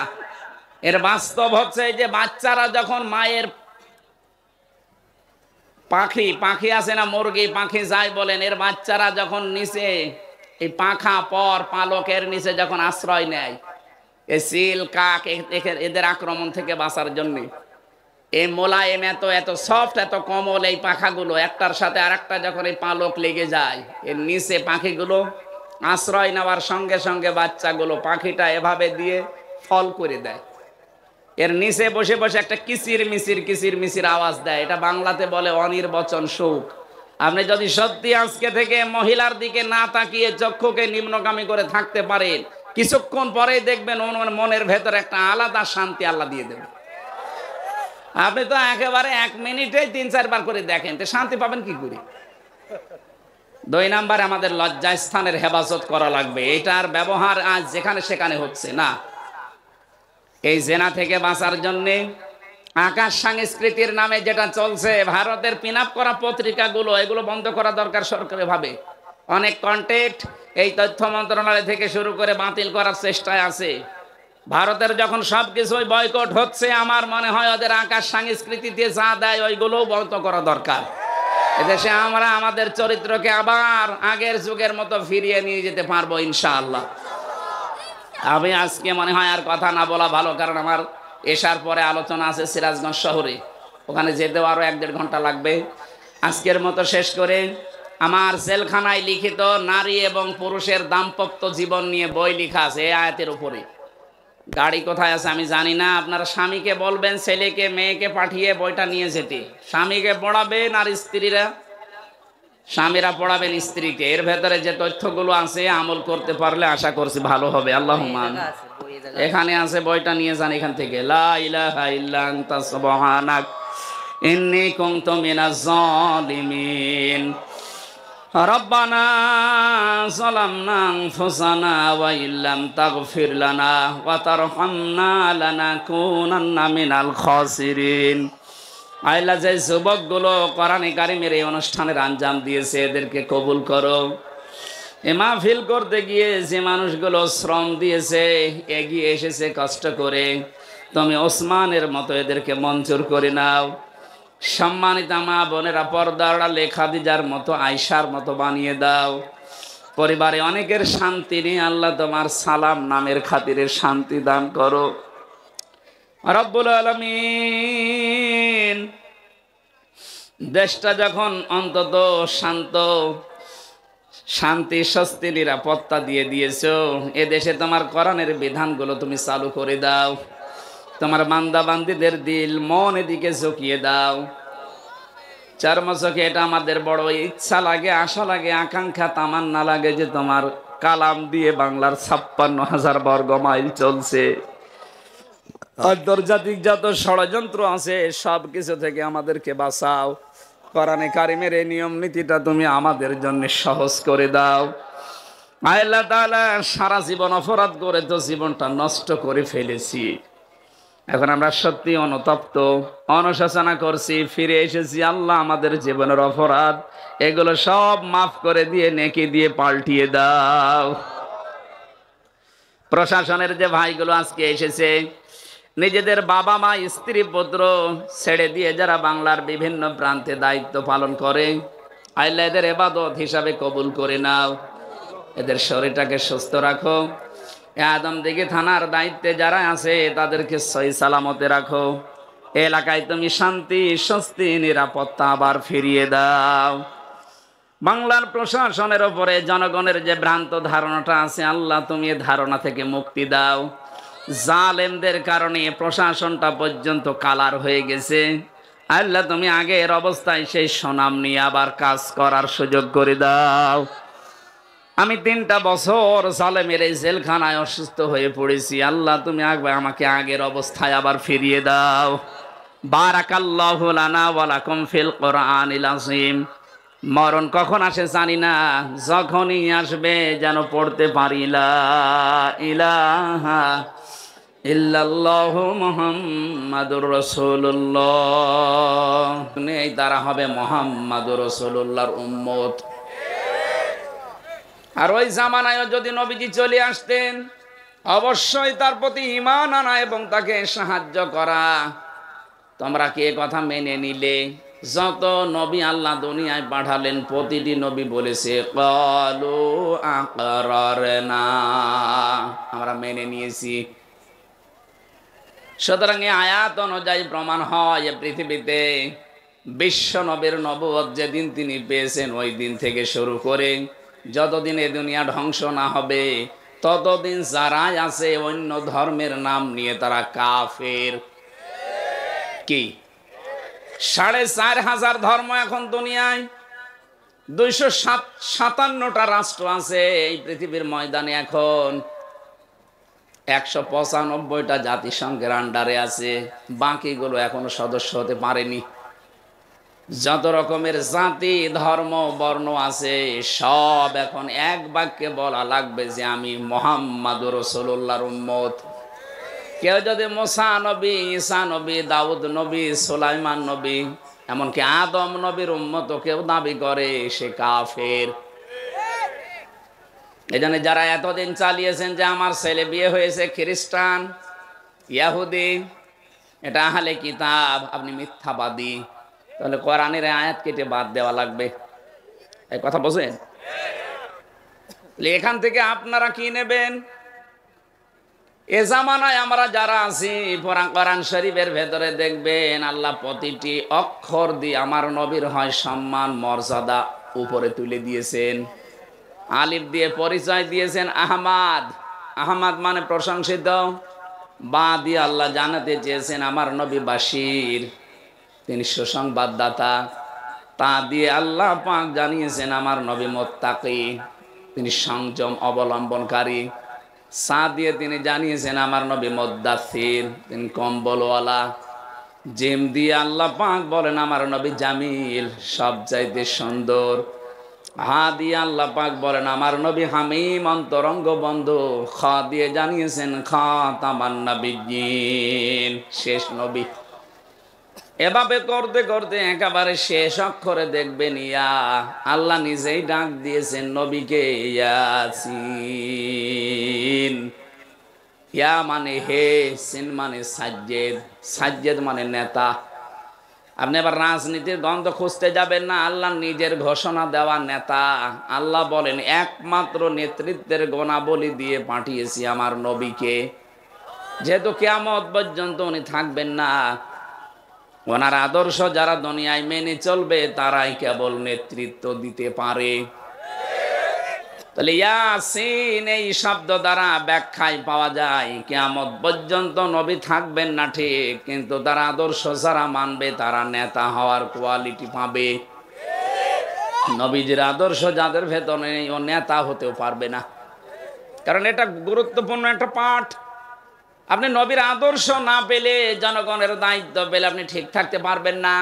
এর বাস্তব হচ্ছে যে বাচ্চারা যখন মায়ের পাখি আছে না, মুরগি পাখি যাই বলেন, এর বাচ্চারা যখন নিচে এই পাখা পর পালকের নিচে যখন আশ্রয় নেয়, এই চিল কাক এদের আক্রমণ থেকে বাঁচার জন্য, এই মোলায়েম এত এত সফট এত কোমল এই পাখাগুলো, একটার সাথে আরেকটা যখন এই পালক লেগে যায়, এর নিচে পাখিগুলো আশ্রয় নেওয়ার সঙ্গে সঙ্গে বাচ্চাগুলো পাখিটা এভাবে দিয়ে ফল করে দেয়। এর নিচে বসে বসে একটা কিচির মিচির আওয়াজ দেয়। এটা বাংলাতে বলে অনির্বচন সুখ। আপনি যদি সত্যি আজকে থেকে মহিলার দিকে না তাকিয়ে চক্ষুকে নিম্নগামী করে থাকতে পারেন, কিছুক্ষণ পরেই দেখবেন ওনার মনের ভেতরে একটা আলাদা শান্তি আল্লাহ দিয়ে দেবে। আপনি তো একেবারে 1 মিনিটে 3-4 বার করে দেখেন, তো শান্তি পাবেন কি করে? 2 নাম্বার, আমাদের লজ্জাস্থানের হেফাজত করা লাগবে। এটার ব্যবহার আজ যেখানে সেখানে হচ্ছে না। এই জেনা থেকে বাঁচার জন্যে আকাশ সংস্কৃতির নামে যেটা চলছে, ভারতের পিন আপ করা পত্রিকাগুলো, এগুলো বন্ধ করা দরকার সরকারি ভাবে। অনেক কন্টেন্ট এই তথ্য মন্ত্রণালয় থেকে শুরু করে বাতিল করার চেষ্টায় আছে। ভারতের যখন সবকিছুই বয়কট হচ্ছে, আমার মনে হয় ওদের আকাশ সংস্কৃতিতে যা দেয় ওইগুলোও বন্ধ করা দরকার। এদেশে আমরা আমাদের চরিত্রকে আবার আগের যুগের মতো ফিরিয়ে নিয়ে যেতে পারবো ইনশাআল্লাহ। আমি আজকে মনে হয় আর কথা না বলা ভালো, কারণ আমার এশার পরে আলোচনা আছে সিরাজগঞ্জ শহরে, ওখানে যেতেও আরো 1-1.5 ঘন্টা লাগবে। আজকের মতো শেষ করে, আমার জেলখানায় লিখিত নারী এবং পুরুষের দাম্পত্য জীবন নিয়ে বই লেখা আছে এই আয়াতের উপরে। গাড়ি কোথায় আছে আমি জানি না, আপনারা স্বামীকে বলবেন ছেলেকে মেয়েকে পাঠিয়ে বইটা নিয়ে যেতে। স্বামীকে পড়াবেন আর স্বামীরা পড়াবেন স্ত্রীকে। এর ভেতরে যে তথ্যগুলো আছে আমল করতে পারলে আশা করছি ভালো হবে। আল্লাহুম্মা আমিন। এখানে আছে, বইটা নিয়ে যান এখান থেকে। লা ইলাহা ইল্লা আনতা সুবহানাক ইন্নী কুনতু মিনাজ জালিমিন। রব্বানা যালামনা আনফুসানা ওয়া ইল্লাম তাগফির লানা ওয়া তারহামনা লানাকুনান্না মিনাল খাসিরিন। আল্লাহ, যে যুবকগুলো কোরআনে কারিমের এই অনুষ্ঠানের আঞ্জাম দিয়েছে, এদেরকে কবুল করো। এ মাহফিল করতে গিয়ে যে মানুষগুলো শ্রম দিয়েছে, এগিয়ে এসেছে কষ্ট করে, তুমি ওসমানের মতো এদেরকে মঞ্জুর করে নাও। সম্মানিত মা বোনেরা, পর্দার আড়ালে খাদিজার মতো, আয়েশার মতো বানিয়ে দাও। পরিবারে অনেকের শান্তি নেই, আল্লাহ তোমার সালাম নামের খাতিরে শান্তি দান করো রব্বুল আলামিন। দেশটা যখন অন্তত শান্তি স্বস্তি নিরাপত্তা দিয়ে দিয়েছো, এ দেশে তোমার কোরআনের বিধানগুলো তুমি চালু করে দাও। তোমার বান্দা বান্দীদের দিল মন এদিকে ঝুঁকিয়ে দাও। চর্মচোখে এটা আমাদের বড় ইচ্ছা লাগে, আশা লাগে, আকাঙ্ক্ষা তামান্না লাগে যে তোমার কালাম দিয়ে বাংলার 56,000 বর্গ মাইল চলছে। আন্তর্জাতিক যত ষড়যন্ত্র আছে সব কিছু থেকে আমাদেরকে বাঁচাও। কোরআনে কারিমের এই নিয়ম নীতিটা তুমি আমাদের জন্য সহজ করে দাও। আল্লাহ তাআলা, সারা জীবন অপরাধ করে তো জীবনটা নষ্ট করে ফেলেছি। এখন আমরা সত্যি অনুতপ্ত, অনুশোচনা করছি, ফিরে এসেছি। আল্লাহ, আমাদের জীবনের অপরাধ এগুলো সব মাফ করে দিয়ে নেকি দিয়ে পাল্টিয়ে দাও। প্রশাসনের যে ভাইগুলো আজকে এসেছে, নিজেদের বাবা মা স্ত্রী পুত্র ছেড়ে দিয়ে যারা বাংলার বিভিন্ন প্রান্তে দায়িত্ব পালন করে, আল্লাহ এদের ইবাদত হিসাবে কবুল করে নাও, এদের শরীরটাকে সুস্থ রাখো। আদম দিঘি থানার দায়িত্বে যারা আছে তাদেরকে সহি সালামতে রাখো। এলাকায় তুমি শান্তি, স্বস্তি, নিরাপত্তা আবার ফিরিয়ে দাও। বাংলার প্রশাসনের ওপরে জনগণের যে ভ্রান্ত ধারণাটা আছে, আল্লাহ তুমি এ ধারণা থেকে মুক্তি দাও। জালেমদের কারণে প্রশাসনটা পর্যন্ত কালার হয়ে গেছে। আল্লাহ তুমি আগের অবস্থায় সেই সুনাম নিয়ে আবার কাজ করার সুযোগ করে দাও। আমি 3টা বছর জালেমের এই জেলখানায় অসুস্থ হয়ে পড়েছি, আল্লাহ তুমি আমাকে আগের অবস্থায় আবার ফিরিয়ে দাও। বারাকাল্লাহু লানা ওয়া লাকুম ফিল কোরআনিল আযীম। মরণ কখন আসে জানি না, যখনই আসবে যেন পড়তে পারি লা ইলাহা ইল্লাল্লাহু মুহাম্মাদুর রাসূলুল্লাহ। এই তারা হবে মুহাম্মাদুর রাসূলুল্লাহর উম্মত। আর ওই জামানায় যদি নবীজি চলে আসতেন, অবশ্যই তার প্রতি ঈমান আনা এবং তাকে সাহায্য করা। তোমরা কি এ কথা মেনে নিলে? যত নবী আল্লাহ দুনিয়ায় পাঠালেন, প্রতিটি নবী বলেছে ক্বালু আকরারনা, আমরা মেনে নিয়েছি। সুতরাং এই আয়াত অনুযায়ী প্রমাণ হয় এ পৃথিবীতে বিশ্ব নবীর নবুয়ত যেদিন তিনি পেয়েছেন, ওই দিন থেকে শুরু করে যতদিন এ দুনিয়া ধ্বংস না হবে, ততদিন যারাই আছে অন্য ধর্মের নাম নিয়ে তারা কাফের। কি 4500 ধর্ম এখন দুনিয়ায়, 257টা রাষ্ট্র আছে এই পৃথিবীর ময়দানে। এখন 195টা জাতিসংঘের আন্ডারে আছে, বাকিগুলো এখনো সদস্য হতে পারেনি। যত রকমের জাতি, ধর্ম, বর্ণ আছে, সব এখন এক বাক্যে বলা লাগবে যে আমি মুহাম্মাদুর রাসূলুল্লাহর উম্মত। কেউ যদি মুসা নবী, ঈসা নবী, দাউদ নবী, সুলাইমান নবী, এমনকি আদম নবীর উম্মত কেউ দাবি করে, সে কাফের। এজন্য যারা এতদিন চালিয়েছেন যে আমার ছেলে বিয়ে হয়েছে খ্রিস্টান, ইহুদি, এটা আহলে কিতাব, আপনি মিথ্যাবাদী, তাহলে কোরআনের আয়াত কেটে বাদ দেওয়া লাগবে। এই কথা বোঝেন? এখান থেকে আপনারা কি নেবেন? এ জামানায় আমরা যারা আছি, কোরআন শরীফের ভেতরে দেখবেন আল্লাহ প্রতিটি অক্ষর দিয়ে আমার নবীর হয় সম্মান, মর্যাদা উপরে তুলে দিয়েছেন। আলিফ দিয়ে পরিচয় দিয়েছেন আহমাদ, আহমাদ মানে প্রশংসিত। বা দিয়ে আল্লাহ জানাতে চেয়েছেন আমার নবী বাশির, তিনি সুসংবাদদাতা। তা দিয়ে আল্লাহ পাক জানিয়েছেন আমার নবী মুত্তাকি, তিনি সংযম অবলম্বনকারী। সা দিয়ে তিনি জানিয়েছেন আমার নবী মুদ্দাসির, তিনি কম্বলওয়ালা। জিম দিয়ে আল্লাহ পাক বলেন আমার নবী জামিল, সব চাইতে সুন্দর। হা দিয়ে আল্লাহ পাক বলেন আমার নবী হামিম, অন্তরঙ্গ বন্ধু। খ দিয়ে জানিয়েছেন খাতামান নবিয়্যিন, শেষ নবী। এভাবে করতে করতে একেবারে শেষ অক্ষরে দেখবেন ইয়া, আল্লাহ নিজেই ডাক দিয়েছেন নবীকে ইয়াসিন। ইয়া মানে হে, সিন মানে সাজ্জেদ, সাজ্জেদ মানে নেতা। আপনি এবার রাজনীতির গন্ধ খুঁজতে যাবেন না, আল্লাহ নিজের ঘোষণা দেওয়া নেতা। আল্লাহ বলেন একমাত্র নেতৃত্বের গুণাবলী দিয়ে পাঠিয়েছি আমার নবীকে। যেহেতু কিয়ামত পর্যন্ত উনি থাকবেন না, ওনার আদর্শ যারা দুনিয়ায় মেনে চলবে তারাই কেবল নেতৃত্ব দিতে পারে। তাহলে ইয়াসিন এই শব্দ দ্বারা ব্যাখ্যায় পাওয়া যায় কিয়ামত পর্যন্ত নবী থাকবেন না ঠিক, কিন্তু তার আদর্শ যারা মানবে তারা নেতা হওয়ার কোয়ালিটি পাবে। নবীজির আদর্শ যাদের ভেতরে নেই, ও নেতা হতেও পারবে না, কারণ এটা গুরুত্বপূর্ণ একটা পাঠ। আপনি নবীর আদর্শ না পেলে, জনগণের দায়িত্ব পেলে আপনি ঠিক থাকতে পারবেন না।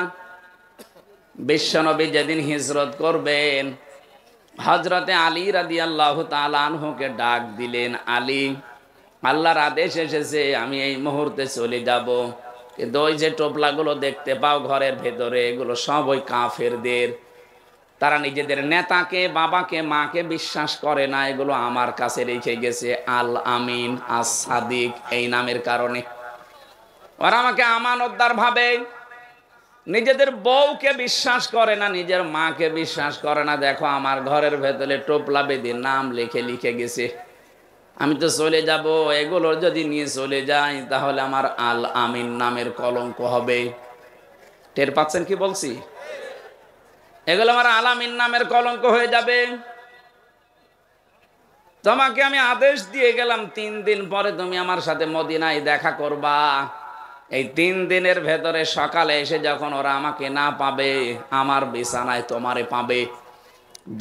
বিশ্ব নবী যেদিন হিজরত করবেন, হযরতে আলী রাদিয়াল্লাহু তাআলা আনহুকে ডাক দিলেন, আলী, আল্লাহর আদেশ এসেছে আমি এই মুহূর্তে চলে যাব, কিন্তু ওই যে টোপলাগুলো দেখতে পাও ঘরের ভেতরে, এগুলো সব ওই কাফেরদের। তারা নিজেদের নেতাকে, বাবাকে, মাকে বিশ্বাস করে না, এগুলো আমার কাছে রেখে গেছে আল আমিন, আস সাদিক এই নামের কারণে। ওরা আমাকে আমানতদার ভাবে। নিজেদের বউকে বিশ্বাস করে না, নিজের মাকে বিশ্বাস করে না। দেখো আমার ঘরের ভেতরে টোপলা বেঁধে নাম লিখে লিখে গেছে, আমি তো চলে যাব, এগুলো যদি নিয়ে চলে যাই তাহলে আমার আল আমিন নামের কলঙ্ক হবে। টের পাচ্ছেন কি বলছি? এগুলো আমার আল আমিন নামের কলঙ্ক হয়ে যাবে। তোমাকে আমি আদেশ দিয়ে গেলাম 3 দিন পরে তুমি আমার সাথে মদিনায় দেখা করবা। এই 3 দিনের ভেতরে সকালে এসে যখন ওরা আমাকে না পাবে, আমার বিছানায় তোমারে পাবে।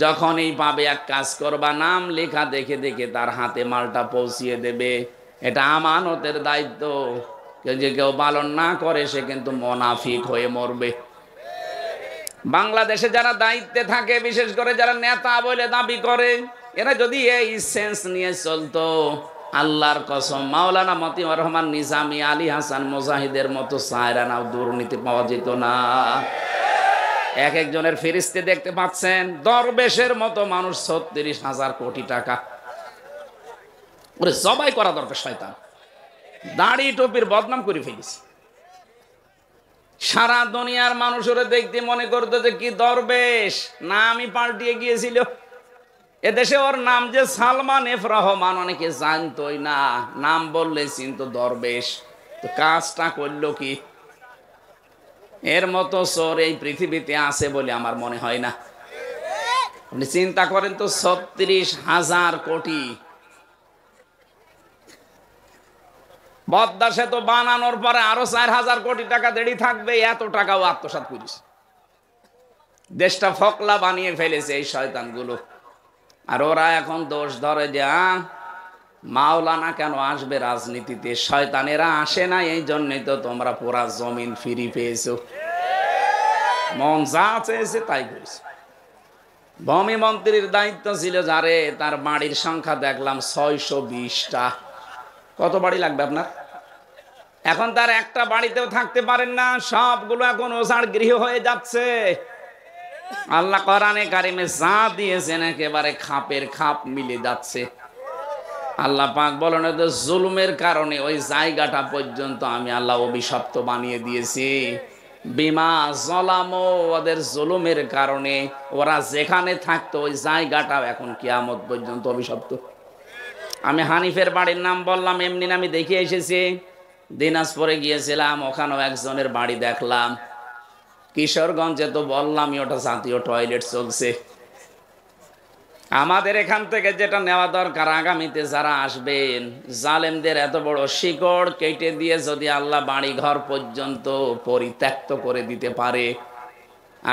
যখনই পাবে এক কাজ করবা, নাম লেখা দেখে দেখে তার হাতে মালটা পৌঁছিয়ে দেবে। এটা আমানতের দায়িত্ব। যে কেউ পালন না করে সে কিন্তু মুনাফিক হয়ে মরবে। বাংলাদেশে যারা দায়িত্বে থাকে, বিশেষ করে যারা নেতা বলে দাবি করে, এরা যদি এই সেন্স নিয়ে চলতো, আল্লাহর কসম মাওলানা মতিউর রহমান নিজামী, আলী হাসান মুজাহিদের মতো সায়রানাও দুর্নীতি পাওয়া যেত না। এক একজনের ফেরেশতা দেখতে পাচ্ছেন, দরবেশের মতো মানুষ 36,000 কোটি টাকা। ওরে জবাই করা দরকার শয়তান। দাড়ি টুপির বদনাম করে ফেলিস। সারা দুনিয়ার মানুষ ওরে দেখতে মনে করতো যে কি দরবেশ, নামই পাল্টিয়ে গিয়েছিল। এদেশে ওর নাম যে সালমান এফ রহমান, অনেকে জানতোই না, নাম বললে চিনতো দরবেশ। তো কাজটা করলো কি? এর মতো চোর এই পৃথিবীতে আছে বলে আমার মনে হয় না। আপনি চিন্তা করেন তো, 36,000 কোটি। পদ্মা সেতু বানানোর পরে আরো 4,000 কোটি টাকা দেরি থাকবে, এত টাকাও আত্মসাৎ করিস। দেশটা ফকলা বানিয়ে ফেলেছে এই শয়তানগুলো। আর ওরা এখন দোষ ধরে যে মাওলানা কেন আসবে রাজনীতিতে? শয়তানেরা আসে না, এই জন্যই তো তোমরা পুরা জমিন ফিরি পেয়েছো। মন যা চেয়েছে তাই করেছে। ভূমি মন্ত্রীর দায়িত্ব ছিল যারে, তার বাড়ির সংখ্যা দেখলাম 620টা। কত বাড়ি লাগবে আপনার? এখন তার একটা বাড়িতেও থাকতে পারেন না, সবগুলো এখন ওঝার গৃহ হয়ে যাচ্ছে। আল্লাহ কোরআনে কারিমে যা দিয়েছেন একেবারে খাপের খাপ মিলে যাচ্ছে। আল্লাহ পাক বলেন, জুলুমের কারণে ওই জায়গাটা পর্যন্ত আমি আল্লাহ অভিশপ্ত বানিয়ে দিয়েছি। বিমা জলামো, ওদের জুলুমের কারণে ওরা যেখানে থাকতো ওই জায়গাটাও এখন কিয়ামত পর্যন্ত অভিশপ্ত। আমি হানিফের বাড়ির নাম বললাম, এমনি আমি দেখে এসেছি। দিনাজপুরে গিয়েছিলাম, ওখানেও একজনের বাড়ি দেখলাম। কিশোরগঞ্জে তো বললামই, ওটা জাতীয় টয়লেট চলছে। আমাদের এখান থেকে যেটা নেওয়া দরকার, আগামীতে যারা আসবেন, জালেমদের এত বড় শিকড় কেটে দিয়ে যদি আল্লাহ বাড়ি ঘর পর্যন্ত পরিত্যক্ত করে দিতে পারে,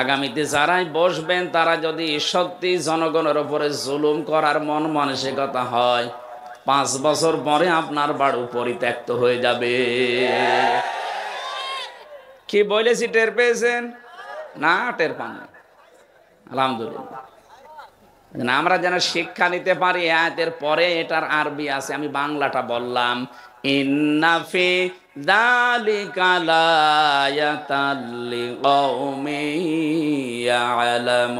আগামীতে যারাই বসবেন তারা যদি সত্যি জনগণের উপরে জুলুম করার মন মানসিকতা হয়, 5 বছর পরে আপনার বাড়ি পরিত্যক্ত হয়ে যাবে। কি বলেছি টের পেয়েছেন? না, টের পান না। আলহামদুলিল্লাহ। আমরা যেন শিক্ষা নিতে পারি। আয়াতের পরে এটার আরবি আছে, আমি বাংলাটা বললাম। ইন্না ফি যালিকা লায়াতাল লিকাউমিন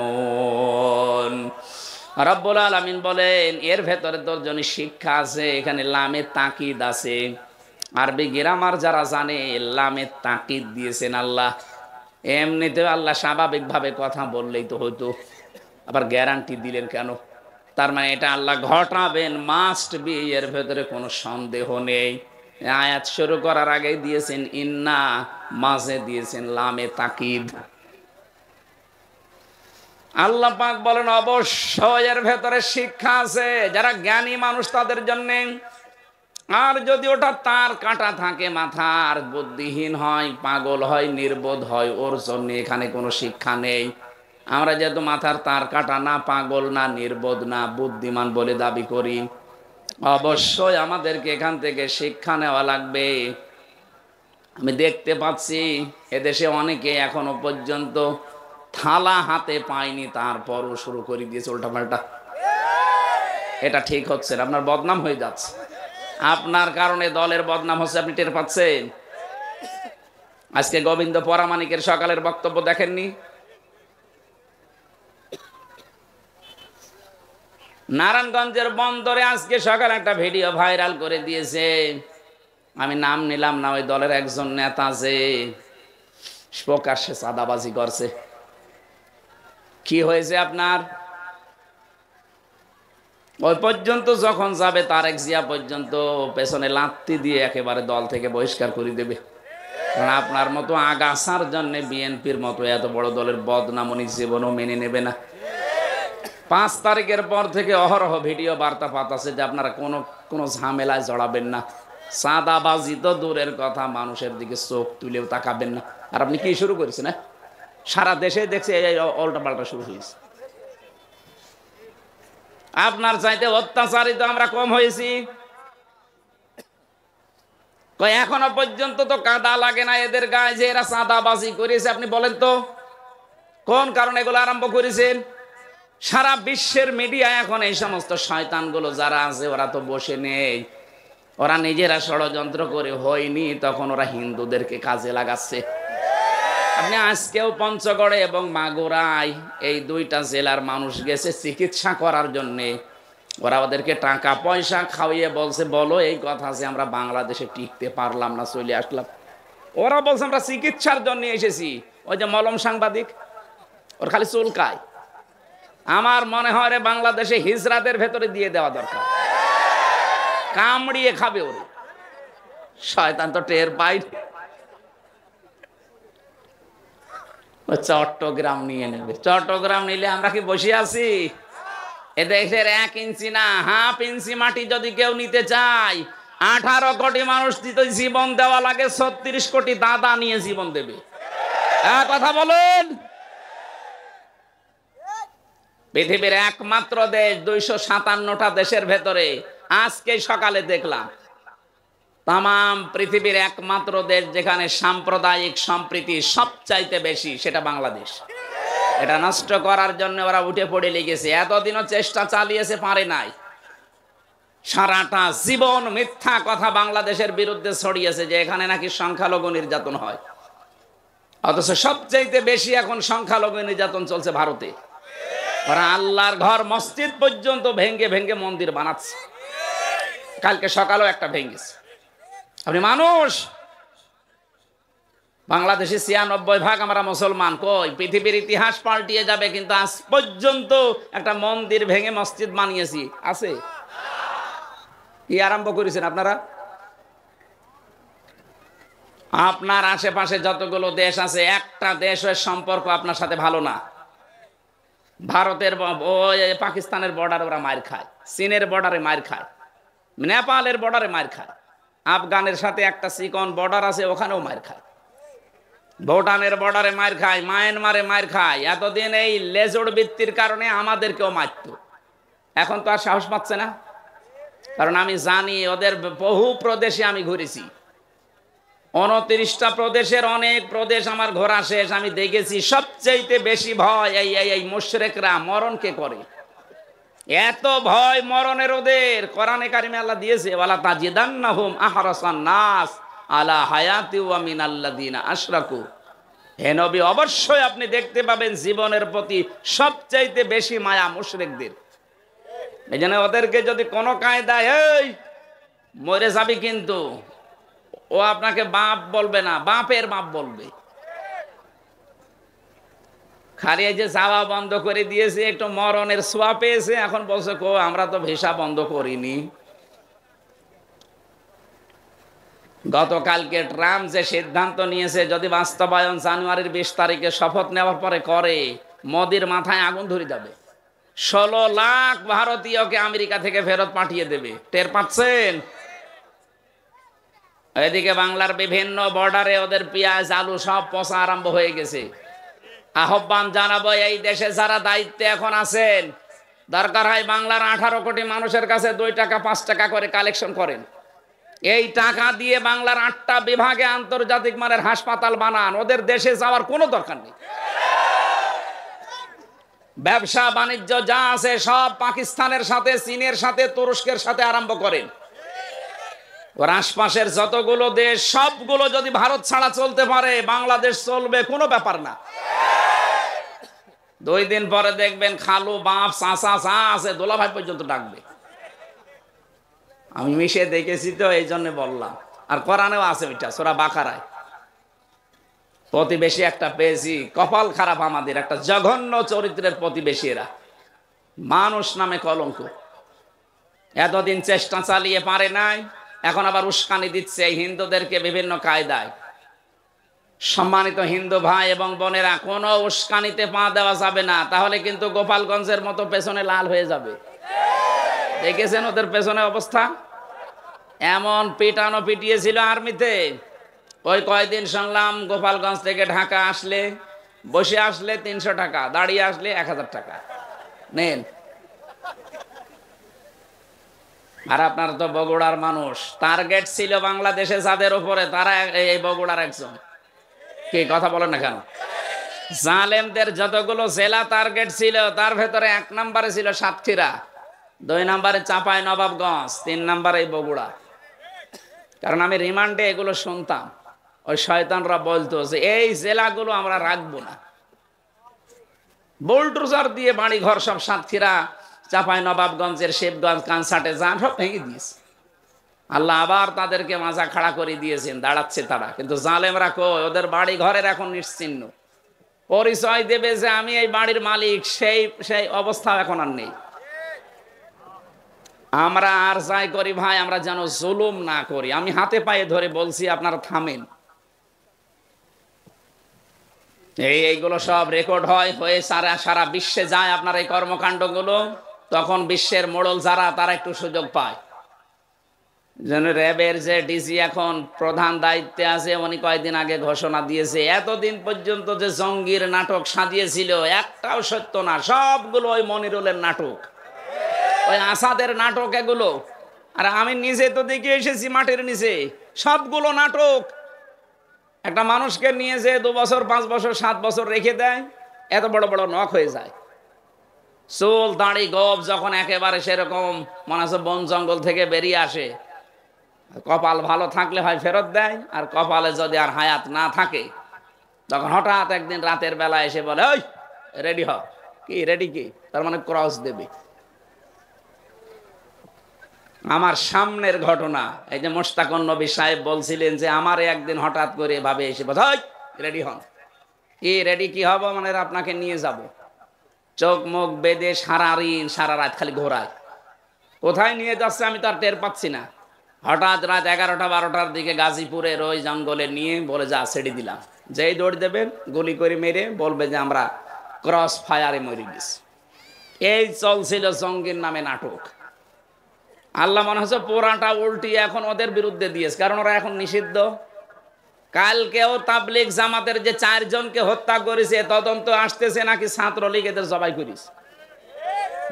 ইয়ালামুন। রব্বুল আলামিন বলেন, এর ভেতরে তোর জন্য শিক্ষা আছে। এখানে লামে তাকিদ আছে। আরবি গ্রামার যারা জানে, লামে তাকিদ দিয়েছেন আল্লাহ। এমনিতেও আল্লাহ স্বাভাবিকভাবে কথা বললেই তো হতো, আবার গ্যারান্টি দিলেন কেন? তার মানে এটা আল্লাহ ঘটাবেন, মাস্ট বি, এর ভেতরে কোনো সন্দেহ নেই। আয়াত শুরু করার আগেই দিয়েছেন ইন্না, মাঝে দিয়েছেন লামে তাকিদ। আল্লাহ পাক বলেন, অবশ্যই এর ভেতরে শিক্ষা আছে যারা জ্ঞানী মানুষ তাদের জন্য। আর যদি ওটা তার কাটা থাকে, মাথার বুদ্ধিহীন হয়, পাগল হয়, নির্বোধ হয়, ওর জন্য এখানে কোনো শিক্ষা নেই। আমরা যেহেতু মাথার তার কাটা না, পাগল না, নির্বোধ না, বুদ্ধিমান বলে দাবি করি, অবশ্যই আমাদেরকে এখান থেকে শিক্ষা নেওয়া লাগবে। আমি দেখতে পাচ্ছি এদেশে অনেকে এখনো পর্যন্ত থালা হাতে পায়নি, তারপরও শুরু করে দিয়েছে উল্টাপাল্টা। এটা ঠিক হচ্ছে না, আপনার বদনাম হয়ে যাচ্ছে। আপনার কারণে দলের বদনাম হচ্ছে, আপনি টের পাচ্ছেন। আজকে গোবিন্দ পরামানিকের সকালের বক্তব্য দেখেননি? নারায়ণগঞ্জের বন্দরে আজকে সকালে একটা ভিডিও ভাইরাল করে দিয়েছে। আমি নাম নিলাম না, ওই দলের একজন নেতা যে প্রকাশ্যে চাঁদাবাজি করছে। কি হয়েছে আপনার? ওই পর্যন্ত যখন যাবে তারেক জিয়া পর্যন্ত পেছনে লাত্তি দিয়ে একেবারে দল থেকে বহিষ্কার করে দেবে। কারণ আপনার মতো আগাছার জন্য বিএনপির মতো এত বড় দলের বদনাম উনি জীবনও মেনে নেবে না। 5 তারিখের পর থেকে অহরহ ভিডিও বার্তা পাঠাচ্ছে যে আপনারা কোনো ঝামেলায় জড়াবেন না, চাঁদাবাজি তো দূরের কথা, মানুষের দিকে চোখ তুলেও তাকাবেন না। আর আপনি কি শুরু করেছেন? সারা দেশে দেখছে এই উল্টা পাল্টা শুরু হয়েছে। আপনার চাইতে অত্যাচারিত আমরা কম হয়েছি। এখনো পর্যন্ত তো কাদা লাগে না এদের গায়ে যে এরা চাঁদাবাজি করেছে। আপনি বলেন তো কোন কারণে এগুলো আরম্ভ করেছেন? সারা বিশ্বের মিডিয়া এখন এই সমস্ত শয়তানগুলো যারা আছে ওরা তো বসে নেই, ওরা নিজেরা ষড়যন্ত্র করে হয়নি তখন ওরা হিন্দুদেরকে কাজে লাগাচ্ছে। আপনি আজকেও পঞ্চগড়ে এবং মাগুরায় এই 2টা জেলার মানুষ গেছে চিকিৎসা করার জন্যে, ওরা ওদেরকে টাকা পয়সা খাওয়িয়ে বলছে বলো এই কথা যে আমরা বাংলাদেশে টিকতে পারলাম না, চলে আসলাম। ওরা বলছে আমরা চিকিৎসার জন্য এসেছি। ওই যে মলম সাংবাদিক, ওর খালি চুলকায়। আমার মনে হয় রে বাংলাদেশে হিজড়াদের ভেতরে দিয়ে দেওয়া দরকার, কামড়িয়ে খাবে ওরে। শয়তান তো টের পাই। চট্টগ্রাম নিয়ে নেবে, চট্টগ্রাম নিলে আমরা কি বসে আছি? এদেশের 1 ইঞ্চি না হাফ ইঞ্চি মাটি যদি কেউ নিতে চায় 18 কোটি মানুষ দিতে জীবন দেওয়া লাগে, 36 কোটি দাদা নিয়ে জীবন দেবে। কথা বলুন। পৃথিবীর একমাত্র দেশ 257টা দেশের ভেতরে আজকে সকালে দেখলাম তামাম পৃথিবীর একমাত্র দেশ যেখানে সাম্প্রদায়িক সম্প্রীতি সবচাইতে বেশি, সেটা বাংলাদেশ। এটা নষ্ট করার জন্য ওরা উঠে পড়ে লেগেছে। এতদিনও চেষ্টা চালিয়েছে, পারে নাই। সারাটা জীবন মিথ্যা কথা বাংলাদেশের বিরুদ্ধে ছড়িয়েছে যে এখানে নাকি সংখ্যালঘু নির্যাতন হয়, অথচ সবচাইতে বেশি এখন সংখ্যালঘু নির্যাতন চলছে ভারতে। ওরা আল্লাহর ঘর মসজিদ পর্যন্ত ভেঙ্গে ভেঙ্গে মন্দির বানাচ্ছে। কালকে সকালেও একটা ভেঙ্গেছে। আপনি মানুষ, বাংলাদেশে 96% আমরা মুসলমান। কই পৃথিবীর ইতিহাস পাল্টিয়ে যাবে, কিন্তু আজ পর্যন্ত একটা মন্দির ভেঙে মসজিদ বানিয়েছি আছে? কি আরম্ভ করেছেন আপনারা? আপনার আশেপাশে যতগুলো দেশ আছে একটা দেশের সম্পর্ক আপনার সাথে ভালো না। ভারতের পাকিস্তানের বর্ডারে ওরা মার খায়, চীনের বর্ডারে মার খায়, নেপালের বর্ডারে মার খায়, আফগানের সাথে একটা চিকন বর্ডার আছে ওখানেও মার খায়, ভুটানের বর্ডারে মার খায়, মায়ানমারে মার খায়। এতদিন এই লেজড় বৃত্তির কারণে আমাদেরকেও মারত, এখন তো আর সাহস পাচ্ছে না। কারণ আমি জানি ওদের বহু প্রদেশে আমি ঘুরেছি, 29টা প্রদেশের অনেক প্রদেশ আমার ঘোরা শেষ। আমি দেখেছি সবচেয়ে বেশি ভয় এই মুশরিকরা মরণকে করে। এত ভয় মরণের ওদের। কোরআনে কারিমে আল্লাহ দিয়েছে ওয়ালা তাজিদান্নাহুম আহরাসান নাস আলা হায়াতি ওয়া মিনাল্লাযিনা আশরাকু। হে নবী, অবশ্যই আপনি দেখতে পাবেন জীবনের প্রতি সবচাইতে বেশি মায়া মুশরিকদের। এই জন্য ওদেরকে যদি কোনো কায়দায় এই মরে যাবি, কিন্তু ও আপনাকে বাপ বলবে না, বাপের বাপ বলবে। খালি এই যে যাওয়া বন্ধ করে দিয়েছে, একটু মরণের ছোঁয়া পেয়েছে, এখন বলছে কো আমরা তো ভিসা বন্ধ করিনি। গতকালকে ট্রাম্প যে সিদ্ধান্ত নিয়েছে যদি বাস্তবায়ন জানুয়ারির 20 তারিখে শপথ নেওয়ার পরে করে, মোদির মাথায় আগুন ধরে যাবে। 16 লাখ ভারতীয়কে আমেরিকা থেকে ফেরত পাঠিয়ে দেবে। টের পাচ্ছেন? এদিকে বাংলার বিভিন্ন বর্ডারে ওদের পেঁয়াজ আলু সব পচা আরম্ভ হয়ে গেছে। আহ্বান জানাবো এই দেশে যারা দায়িত্বে এখন আছেন, দরকার হয় বাংলার 18 কোটি মানুষের কাছে 2 টাকা 5 টাকা করে কালেকশন করেন। এই টাকা দিয়ে বাংলার 8টা বিভাগে আন্তর্জাতিক মানের হাসপাতাল বানান। ওদের দেশে যাওয়ার কোনো দরকার নেই। ব্যবসা বাণিজ্য যা আছে সব পাকিস্তানের সাথে, চীনের সাথে, তুরস্কের সাথে আরম্ভ করেন। ওর আশপাশের যতগুলো দেশ সবগুলো যদি ভারত ছাড়া চলতে পারে, বাংলাদেশ চলবে, কোনো ব্যাপার না। 2 দিন পরে দেখবেন খালু, বাপ, চাচা যা আছে দোলাভাই পর্যন্ত ডাকবে। আমি মিশে দেখেছি তো, এই জন্য বললাম। আর কোরআনেও আছে ওইটা, সূরা বাকারায়। প্রতিবেশী একটা পেয়েছি, কপাল খারাপ আমাদের, একটা জঘন্য চরিত্রের প্রতিবেশী এরা, মানুষ নামে কলঙ্ক। এতদিন চেষ্টা চালিয়ে পারে নাই, এখন আবার উস্কানি দিচ্ছে এই হিন্দুদেরকে বিভিন্ন কায়দায়। সম্মানিত হিন্দু ভাই এবং বোনেরা, কোনো উস্কানিতে পা দেওয়া যাবে না, তাহলে কিন্তু গোপালগঞ্জের মতো পেছনে লাল হয়ে যাবে। দেখেছেন ওদের পেছনে অবস্থা, এমন পিটানো পিটিয়েছিল আর্মিতে। ওই কয়দিন শুনলাম গোপালগঞ্জ থেকে ঢাকা আসলে, বসে আসলে 300 টাকা, দাঁড়িয়ে আসলে 1000 টাকা নেন। আর আপনার তো বগুড়ার মানুষ, টার্গেট ছিল বাংলাদেশে যাদের উপরে, তারা এই বগুড়ার একজন। কি কথা বলেন না কেন? জালেমদের যতগুলো জেলা টার্গেট ছিল, তার ভেতরে 1 নম্বরে ছিল সাতক্ষীরা, 2 নম্বরে চাঁপাই নবাবগঞ্জ, 3 নম্বরে বগুড়া। কারণ আমি রিমান্ডে এগুলো শুনতাম, ওই শয়তানরা বলতো যে এই জেলাগুলো আমরা রাখবো না। বুলডোজার দিয়ে বাড়ি ঘর সব সাতক্ষীরা, চাঁপাই নবাবগঞ্জের শিবগঞ্জ, কানসাটে যান সব ভেঙে দিয়েছে। আল্লাহ আবার তাদেরকে মাজা খাড়া করে দিয়েছেন, দাঁড়াচ্ছে তারা। কিন্তু জালেমরা কই, ওদের বাড়ি ঘরের এখন নিশ্চিহ্ন। পরিচয় দেবে যে আমি এই বাড়ির মালিক, সেই অবস্থা এখন আর নেই। আমরা আর যাই করি ভাই, আমরা যেন জুলুম না করি। আমি হাতে পায়ে ধরে বলছি, আপনারা থামেন। এইগুলো সব রেকর্ড হয়ে সারা বিশ্বে যায় আপনার এই কর্মকাণ্ডগুলো। তখন বিশ্বের মোড়ল যারা, তারা একটু সুযোগ পায়। যেন র্যাবের যে ডিজি এখন প্রধান দায়িত্বে আছে, উনি কয়েকদিন আগে ঘোষণা দিয়েছে, এতদিন পর্যন্ত যে জঙ্গির নাটক সাজিয়েছিল একটাও সত্য না, সবগুলো ওই মনিরুলের নাটক, ওই আসাদের নাটক এগুলো। আর আমি নিজে তো দেখে এসেছি মাটির নিচে, সবগুলো নাটক। একটা মানুষকে নিয়ে যে 2 বছর 5 বছর 7 বছর রেখে দেয়, এত বড় বড় নখ হয়ে যায়। চুল দাড়ি গোপ যখন একেবারে সেরকম মনে হচ্ছে বন জঙ্গল থেকে বেরিয়ে আসে, কপাল ভালো থাকলে হয় ফেরত দেয়, আর কপালে যদি আর হায়াত না থাকে, তখন হঠাৎ একদিন রাতের বেলা এসে বলে, ওই রেডি হ। কি রেডি? কি তার মানে ক্রস দেবে। আমার সামনের ঘটনা, এই যে মোশতাকুন নবী সাহেব বলছিলেন যে আমার একদিন হঠাৎ করে এভাবে এসে বলে, ওই রেডি হন। কি রেডি? কি হবো মানে আপনাকে নিয়ে যাব। চোখ মুখ বেঁধে সারা রাত খালি ঘোরায়। কোথায় নিয়ে যাচ্ছে আমি তো আর টের পাচ্ছি না। হঠাৎ রাত 11টা 12টার দিকে গাজীপুরের ওই জঙ্গলে নিয়ে বলে, যা ছেড়ে দিলাম। যেই দৌড় দেবেন গুলি করে মেরে বলবে যে আমরা ক্রস ফায়ারে মরে গেছি। এই চলছিল জঙ্গির নামে নাটক। আল্লাহ মনে হচ্ছে পোড়াটা উল্টিয়ে এখন ওদের বিরুদ্ধে দিয়েছে, কারণ ওরা এখন নিষিদ্ধ। কালকেও তাবলীগ জামাতের যে 4 জনকে হত্যা করেছে, তদন্ত আসতেছে নাকি ছাত্রলীগ এদের জবাই করেছে।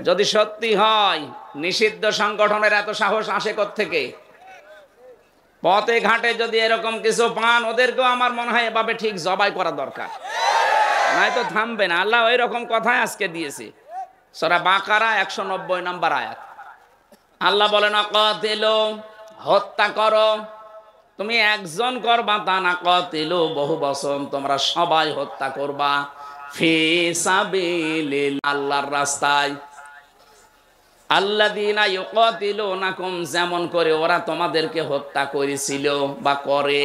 যদি সত্যি হয়, নিষিদ্ধ সংগঠনের এত সাহস আসে কোত্থেকে? পথে ঘাটে যদি এরকম কিছু পান, ওদেরকেও আমার মনে হয় এভাবে ঠিক জবাই করা দরকার, নয়তো থামবে না। আল্লাহ ওই রকম কথাই আজকে দিয়েছে। সূরা বাকারা 190 নম্বর আয়াত। আল্লাহ বলেন, কাতিলু, হত্যা করো। তুমি একজন করবা তা না, কাতিলু বহু বচন, তোমরা সবাই হত্যা করবা। ফি সাবিলিল্লাহ, আল্লাহর রাস্তায়। আল্লাযীনা ইউকাতিলুনাকুম, যেমন করে ওরা তোমাদেরকে হত্যা করেছিল বা করে।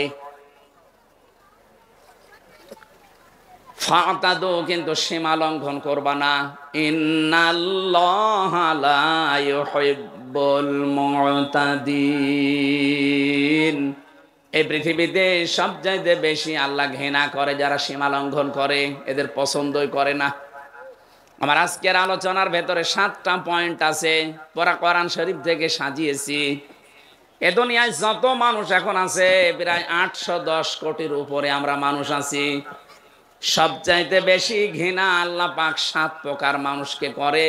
ফাতাদু, কিন্তু সীমা লঙ্ঘন করবা না। ইন্নাল্লাহা লা ইউহিব্বুল মুতাদিন। এই পৃথিবীতে সবচাইতে বেশি আল্লাহ ঘৃণা করে যারা সীমা লঙ্ঘন করে, এদের পছন্দই করে না। আমার আজকের আলোচনার ভেতরে 7টা পয়েন্ট আছে, পুরা কোরআন শরীফ থেকে সাজিয়েছি। এ দুনিয়ায় যত মানুষ এখন আছে, প্রায় 810 কোটির উপরে আমরা মানুষ আছি। সবচাইতে বেশি ঘৃণা আল্লাহ পাক 7 প্রকার মানুষকে করে।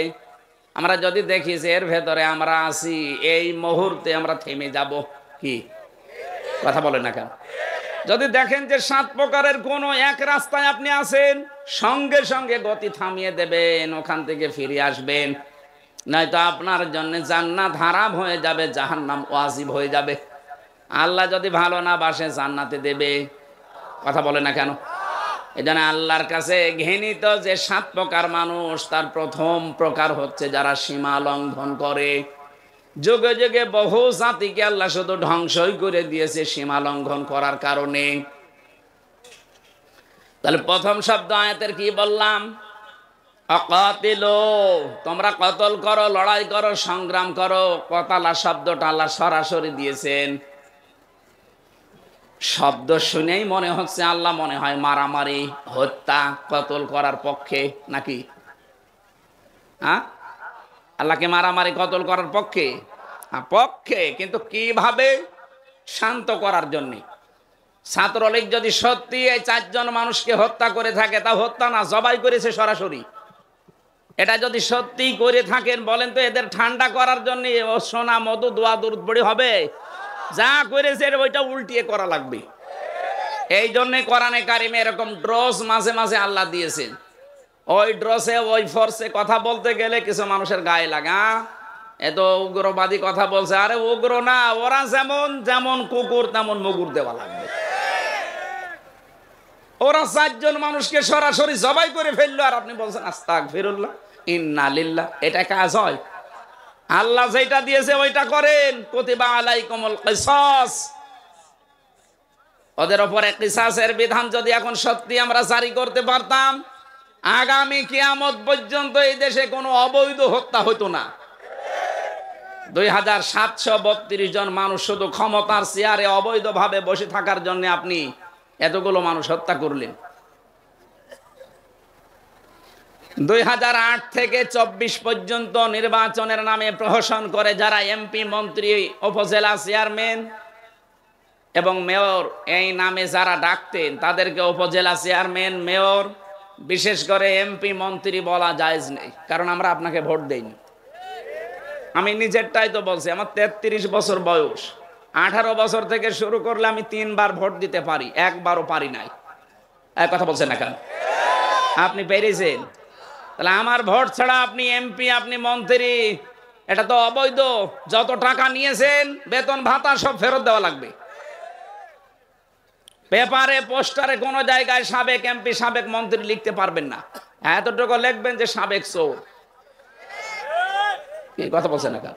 আমরা যদি দেখি যে এর ভেতরে আমরা আছি, এই মুহূর্তে আমরা থেমে যাব। কি কথা বলেন না কেন? যদি দেখেন যে 7 প্রকারের কোন এক রাস্তায় আপনি আছেন, সঙ্গে সঙ্গে গতি থামিয়ে দেবেন, ওখান থেকে ফিরে আসবেন, নয়তো আপনার জন্য জান্নাত হারাম হয়ে যাবে, জাহান্নাম ওয়াজিব হয়ে যাবে। আল্লাহ যদি ভালো না বাসে জান্নাতে দেবে। কথা বলে না কেন? এজন্য আল্লাহর কাছে ঘৃণিত যে 7 প্রকার মানুষ, তার প্রথম প্রকার হচ্ছে যারা সীমা লঙ্ঘন করে। যুগে যুগে বহু জাতিকে আল্লাহ শুধু ধ্বংসই করে দিয়েছে সীমা লঙ্ঘন করার কারণে। তাহলে প্রথম শব্দ আয়াতের কি বললাম? অকাতিলো, তোমরা কতল করো, লড়াই করো, সংগ্রাম করো। কতালা শব্দটা আল্লাহ সরাসরি দিয়েছেন। শব্দ শুনেই মনে হচ্ছে আল্লাহ মনে হয় মারামারি, হত্যা, কতল করার পক্ষে নাকি? হ্যাঁ, আল্লাহকে মারামারি কতল করার পক্ষে? পক্ষে, কিন্তু কিভাবে? শান্ত করার জন্য। ছাত্রলীগ যদি সত্যি এই 4 জন মানুষকে হত্যা করে থাকে, তা হত্যা না, জবাই করেছে সরাসরি। এটা যদি সত্যি করে থাকেন, বলেন তো এদের ঠান্ডা করার জন্য সোনা মধু দোয়া দুরুদ পড়ি হবে? যা করেছে ওইটা উল্টিয়ে করা লাগবে। এই জন্য কোরআনে কারিমে এরকম ড্রস মাঝে মাঝে আল্লাহ দিয়েছেন। ওই ড্রসে ওই ফোর্সে কথা বলতে গেলে কিছু মানুষের গায়ে লাগা, এত উগ্রবাদী কথা বলছে। আরে উগ্র না, ওরা যেমন যেমন কুকুর তেমন মুগুর দেওয়া লাগবে। ওরা 4 জন মানুষকে সরাসরি জবাই করে ফেললো, আর আপনি বলছেন আস্তাগফিরুল্লাহ ইন্না লিল্লাহ। এটা কাজ হয়? আল্লাহ যেটা দিয়েছে ওইটা করেন। কুতিবা আলাইকুমুল কিসাস, ওদের উপরে কিসাসের বিধান যদি এখন সত্যি আমরা জারি করতে পারতাম, আগামী কিয়ামত পর্যন্ত এই দেশে কোনো অবৈধ হত্যা হতো না। 2732 জন মানুষ শুধু ক্ষমতার চেয়ারে অবৈধভাবে বসে থাকার জন্য আপনি এতগুলো মানুষ হত্যা করলেন। 2008 থেকে 24 পর্যন্ত নির্বাচনের নামে প্রহসন করে যারা এমপি, মন্ত্রী, উপজেলা চেয়ারম্যান এবং মেয়র এই নামে যারা ডাকতেন, তাদেরকে উপজেলা চেয়ারম্যান, মেয়র, বিশেষ করে এমপি, মন্ত্রী বলা জায়েজ নেই, কারণ আমরা আপনাকে ভোট দেইনি। আমি নিজেরটাই তো বলছি, আমার 33 বছর বয়স। 18 বছর থেকে শুরু করলে আমি 3 বার ভোট দিতে পারি, একবারও পারি নাই। এক কথা বলছেন না কেন? আপনি পেরেছেন? তাহলে আমার ভোট ছাড়া আপনি এমপি, আপনি মন্ত্রী, এটা তো অবৈধ। যত টাকা নিয়েছেন, বেতন ভাতা সব ফেরত দেওয়া লাগবে। পেপারে, পোস্টারে কোনো জায়গায় সাবেক এমপি, সাবেক মন্ত্রী লিখতে পারবেন না। এতটুকু লিখবেন যে সাবেক চোর। কি কথা বলছেন না কেন?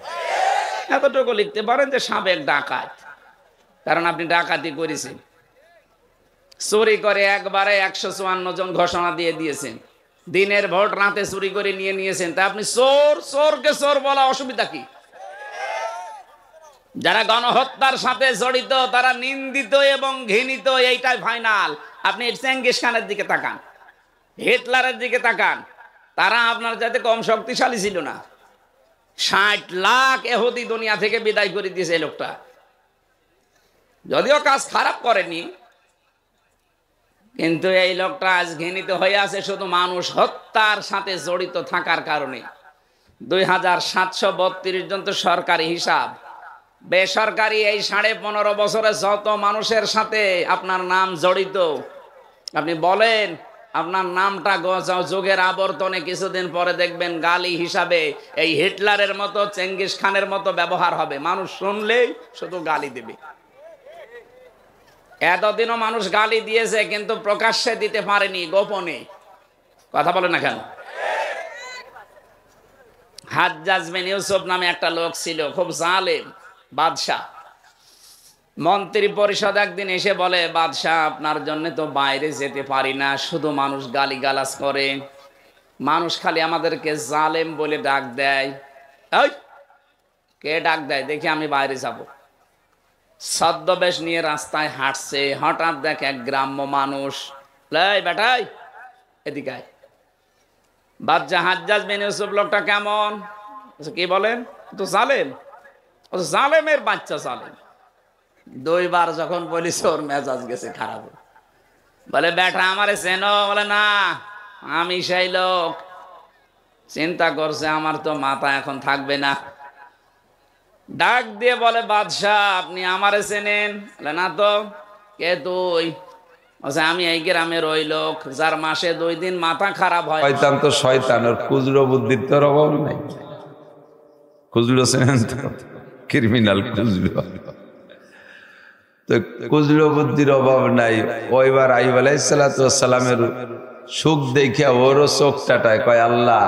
এতটুকু লিখতে পারেন যে সাবেক ডাকাত, কারণ আপনি ডাকাতি করেছেন। চুরি করে একবারে 154 জন ঘোষণা দিয়ে দিয়েছেন। দিনের ভোট রাতে চুরি করে নিয়ে নিয়েছেন, তা আপনি চোর। চোরকে চোর বলা অসুবিধা কি? যারা গণহত্যার সাথে জড়িত তারা নিন্দিত এবং ঘৃণিত, এইটাই ফাইনাল। আপনি চেঙ্গিস খানের দিকে তাকান, হিটলারের দিকে তাকান, তারা আপনার যাতে কম শক্তিশালী ছিল না। 60 লাখ ইহুদি দুনিয়া থেকে বিদায় করে দিয়েছে এই লোকটা। যদিও কাজ খারাপ করেনি, কিন্তু এই লোকটা আজ ঘৃণিত হয়ে আছে শুধু মানুষ হত্যার সাথে জড়িত থাকার কারণে। 2732 জন তো সরকারি হিসাব। বেসরকারি এই 15.5 বছরে যত মানুষের সাথে আপনার নাম জড়িত, আপনি বলেন আপনার নামটা যুগের আবর্তনে কিছুদিন পরে দেখবেন গালি হিসাবে এই হিটলারের মতো, চেঙ্গিস খানের মতো ব্যবহার হবে। মানুষ শুনলেই শুধু গালি দেবে। এতদিনও মানুষ গালি দিয়েছে, কিন্তু প্রকাশ্যে দিতে পারেনি, গোপনে। কথা বলে না কেন? হাজ্জাজ বিন ইউসুফ নামে একটা লোক ছিল, খুব জালেম বাদশাহ। মন্ত্রী পরিষদ একদিন এসে বলে, বাদশাহ আপনার জন্য তো বাইরে যেতে পারি না, শুধু মানুষ গালিগালাজ করে, মানুষ খালি আমাদেরকে জালেম বলে ডাক দেয়। এই কে ডাক দেয় দেখি, আমি বাইরে যাব। ছদ্মবেশ নিয়ে রাস্তায় হাঁটছে, হঠাৎ দেখে এক গ্রাম্য মানুষ, লাই বেটাই এদিকে আয়। বাদশাহ হাজ্জাজ বিন ইউসুফ লোকটা কেমন? কি বলেন? তো জালেম, জালেমের বাচ্চা জালেম। 2 বার যখন বলিস ওর মেজাজ গেছে খারাপ। বলে বেটা আমারে চেনো? বলে না, আমি সেই লোক। চিন্তা করছে আমার তো মাথা এখন থাকবে না। ডাক দিয়ে বলে, বাদশাহ আপনি আমারে চেনেন? বলে না তো। কে তুই? বলছে আমি এই গ্রামের ওই লোক যার মাসে 2 দিন মাথা খারাপ হয়। শয়তান তো শয়তান, ওর খুচরো বুদ্ধির তোর অভাব নাই। খুচরো চেনেন তো? ক্রিমিনাল খুচরো। তো খুচরো বুদ্ধির অভাব নাই। ওইবার আইয়ুব আলাইহিস সালামের সুখ দেখে ওরও চোখ টাটায়, কয় আল্লাহ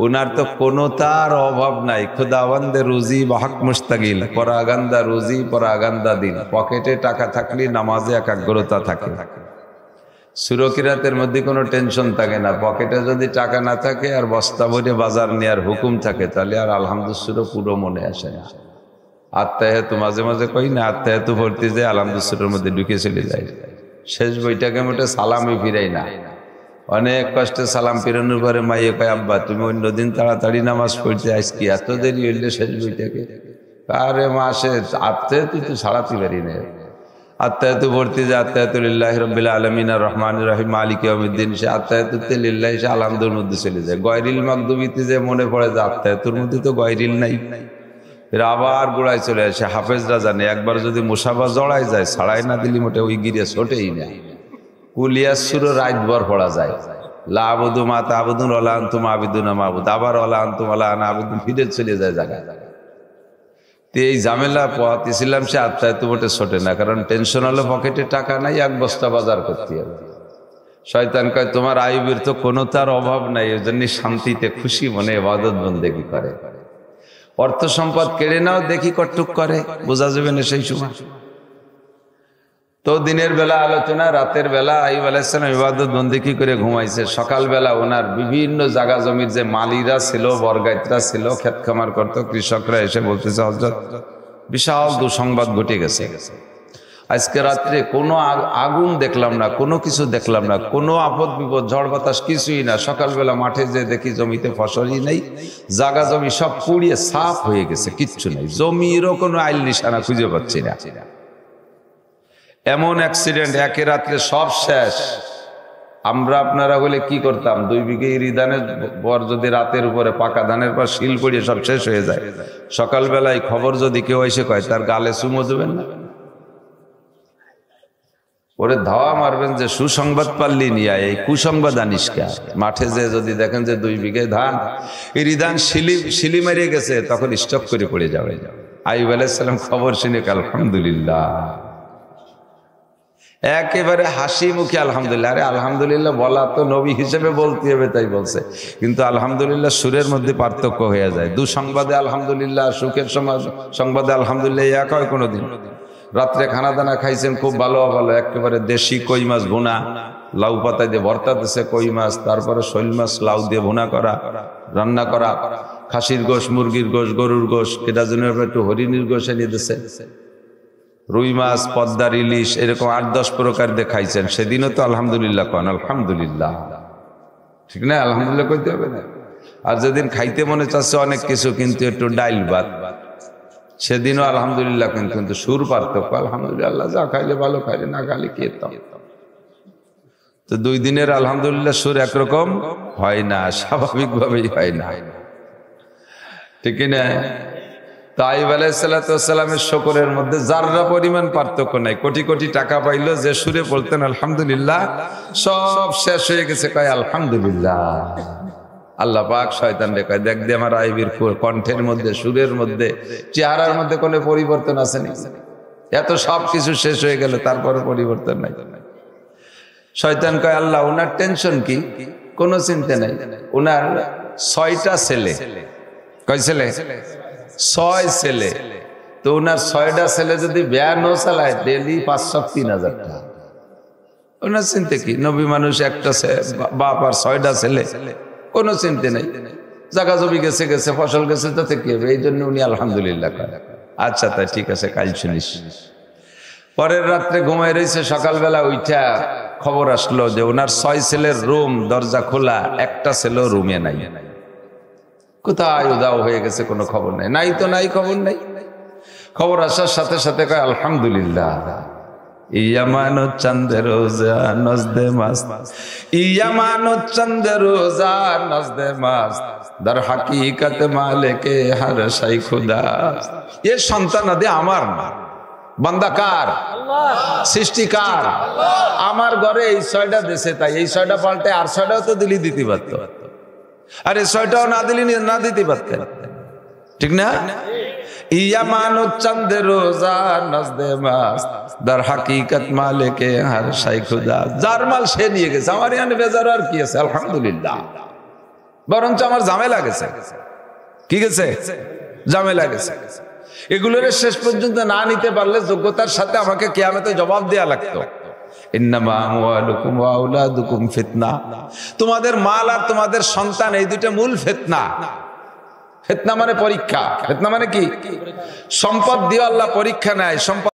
ওনার তো কোনো তার অভাব নাই। খুদাওয়ান্দে রুজি বাহক মুস্তাগিল, পরাগান্দা রুজি পরাগান্দা দিন। পকেটে টাকা থাকলে নামাজে একাগ্রতা থাকে। সুরকিরাতের মধ্যে কোনো টেনশন থাকে না, পকেটে যদি টাকা না থাকে আর বস্তা ভরে বাজার নেওয়ার হুকুম থাকে তাহলে আর আলহামদুলিল্লাহ পুরো মনে আসে না। আত্মায়াতু মাঝে মাঝে কই না, আত্মায়াতু ভর্তি যায় আলহামদুলিল্লাহর মধ্যে ঢুকে চলে যায়। শেষ বইটাকে মোটে সালামই ফিরাই না, অনেক কষ্টে সালাম ফিরানোর পরে মাইয়ে কয় আব্বা তুমি অন্যদিন তাড়াতাড়ি নামাজ পড়তে আজকে এত দেরি হইলে শেষ বইটাকে। আরে মাসে আত্মায়াতু তো ছাড়াতে পারি না। আত্মায়াতু ভর্তি যে আত্মায়াতু লিল্লাহি রাব্বিল আলামিন আর রহমানির রহিম মালিকি ইয়াউমিদ্দিন, সে আত্মায়াতুতে লিল্লাহি সে আলহামদুর মধ্যে চলে যায়। গয়রিল মাগদুবিতে যে মনে পড়ে যে আত্মায়াতুর মধ্যে তো গয়রিল নাই, এর আবার গোড়ায় চলে আসে। হাফেজরা জানে একবার যদি মুসাফা জড়াই যায় ছাড়াই না দিলি মোটে ওই গিরে ছোটেই না। কুলিয়াসুর রাতভর পড়া যায়, লা আবুদু মা তা'বুদুন ওয়া লা আনতুম আবিদুনা মা আবুদ, আবার ওয়া লা আনতুম ওয়া লা আনা আবিদুন, ফিরে চলে যায় জায়গায়। তো এই ঝামেলা পথ ইসলাম সে আত্মায়াতু মোটে ছোটে না, কারণ টেনশন হলো পকেটে টাকা নাই, এক বস্তা বাজার করতে হবে। শয়তান কয় তোমার আইবের তো কোনো তার অভাব নাই, ওই জন্য শান্তিতে খুশি মনে ইবাদত বন্দেগী করে। অর্থ সম্পদ কেড়ে নাও দেখি কটুক করে, বোঝা যাবে না সেই সময়। তো দিনের বেলা আলোচনা, রাতের বেলা আইয়ুব আলাইহিস সালাম ইবাদত বন্দেগী করে ঘুমাইছে। সকালবেলা ওনার বিভিন্ন জায়গা জমির যে মালিরা ছিল, বরগাইতরা ছিল, ক্ষেত খামার করত, কৃষকরা এসে বলতেছে হযরত বিশাল দুঃসংবাদ ঘটে গেছে। আজকে রাত্রে কোনো আগুন দেখলাম না, কোনো কিছু দেখলাম না, কোনো আপদ বিপদ ঝড় বাতাস কিছুই না। সকালবেলা মাঠে যে দেখি জমিতে ফসলই নেই, জাগা জমি সব পুড়িয়ে সাফ হয়ে গেছে, কিচ্ছু নেই, জমিরও কোনো আইল নিশানা খুঁজে পাচ্ছি না। এমন অ্যাক্সিডেন্ট, একে রাত্রে সব শেষ। আমরা আপনারা হলে কি করতাম? 2 বিঘে ইরি ধানের পর যদি রাতের উপরে পাকা ধানের পর শিল পড়িয়ে সব শেষ হয়ে যায়, সকালবেলায় খবর যদি কেউ এসে কয় তার গালে চুমো দেবেন না, ওরে ধাওয়া মারবেন যে সুসংবাদ পাল্লি নিয়ে এই কুসংবাদ আনিস কে। মাঠে যে যদি দেখেন যে 2 বিঘে ধান, ইরি ধান শিলি মারিয়ে গেছে, তখন স্টক করে পড়ে যাবে। আইয়ুব আলাইহিস সালাম খবর শুনে আলহামদুলিল্লাহ, একেবারে হাসি মুখে আলহামদুলিল্লাহ। আরে আলহামদুলিল্লাহ বলা তো নবী হিসেবে বলতে হবে, তাই বলছে। কিন্তু আলহামদুলিল্লাহ সুরের মধ্যে পার্থক্য হয়ে যায়। দুঃসংবাদে আলহামদুলিল্লাহ, সুখের সংবাদে আলহামদুলিল্লাহ এক হয় কোনোদিন। রাত্রে খানা দানা খাইছেন খুব ভালো ভালো, একেবারে দেশি কই মাছ ভুনা, লাউ পাতা দিয়ে ভর্তা দিচ্ছে কই মাছ, তারপরে শৈল মাছ লাউ দিয়ে ভুনা করা, রান্না করা, খাসির গোশ, মুরগির গোশ, গরুর গোশ, এটা জন্য একটু হরিণীর গোশ এনে দিচ্ছে, রুই মাছ, পদ্মার ইলিশ, এরকম 8-10 প্রকার দিয়ে খাইছেন। সেদিনও তো আলহামদুলিল্লাহ কন, আলহামদুলিল্লাহ, ঠিক না? আলহামদুলিল্লাহ কইতে হবে না। আর যেদিন খাইতে মনে চাচ্ছে অনেক কিছু কিন্তু একটু ডাইল ভাত, সেদিনও আলহামদুলিল্লাহ, কিন্তু সুর পার্থক্য। আলহামদুলিল্লাহ যা খাইলে ভালো, খাইলে না খাইলে কে তো 2 দিনের আলহামদুলিল্লাহ সুর একরকম হয় না, স্বাভাবিকভাবেই হয় না, ঠিক না? আইয়ুব আলাইহিস সালামের শুকরের মধ্যে যাররা পরিমাণ পার্থক্য নাই। কোটি কোটি টাকা পাইলো, যে সুরে বলতেন আলহামদুলিল্লাহ, সব শেষ হয়ে গেছে, কয় আলহামদুলিল্লাহ। আল্লাহ পাক শয়তান রে কয়, দেখ দে আমার আইয়ুবের কণ্ঠের মধ্যে, সুরের মধ্যে, চেহারার মধ্যে কোনো পরিবর্তন আছে না? এত সব কিছু শেষ হয়ে গেল, তারপরে পরিবর্তন নাই। শয়তান কয় আল্লাহ ওনার টেনশন কি? কোনো চিন্তা নাই। ওনার 6টা ছেলে, কয় ছেলে? 6 ছেলে। তো ওনার 6টা ছেলে যদি ভ্যান চালায় ডেলি 503,000 টাকা, ওনার চিন্তা কি? নবী মানুষ, একটা বাপ আর 6টা ছেলে, কোনো চিন্তা নেই। জায়গা জমি গেছে গেছে, ফসল গেছে, তাতে কি হবে? এই জন্য উনি আলহামদুলিল্লাহ কয়। আচ্ছা তাই ঠিক আছে, কাল শুনিস। পরের রাত্রে ঘুমাই রয়েছে, সকালবেলা উঠা খবর আসলো যে ওনার 6 ছেলের রুম দরজা খোলা, একটা ছেলে রুমে নাই। কোথায় উদাও হয়ে গেছে, কোনো খবর নেই। নাই তো নাই, খবর নেই। খবর আসার সাথে সাথে কয় আলহামদুলিল্লাহ, ইয়ামানো চন্দ্র রোজা নজদে মাস, ইয়ামানো চন্দ্র রোজা নজদে মাস, দর হাকিকত মালিকে হর শাই খুদা। এ সন্তানাদি আমার না, বান্দা কার? সৃষ্টিকার। আমার ঘরে এই 6টা দেশে, তাই এই 6টা পাল্টে আর 6টাও তো দিলি দিতে পারত, আর এই 6টাও না দিলি না দিতে পারতেন, ঠিক না? ইয়ামানো চন্দ রোজা নজদে মাস, দর হাকিকত মালিকে হর শাই খুদা। যার মাল সে নিয়ে গেছে, আমার এখানে বেজার আর কি আছে? আলহামদুলিল্লাহ। বরঞ্চ আমার ঝামেলা গেছে। কি গেছে? ঝামেলা গেছে। এগুলোর শেষ পর্যন্ত না নিতে পারলে যোগ্যতার সাথে আমাকে কিয়ামতে জবাব দেয়া লাগতো। ইন্নামা আমওয়ালুকুম ওয়া আওলাদুকুম ফিতনা, তোমাদের মাল আর তোমাদের সন্তান এই দুটো মূল ফিতনা। ফিতনা মানে পরীক্ষা। ফিতনা মানে কি? সম্পদ দিয়ে আল্লাহ পরীক্ষা নেয়। সম্পদ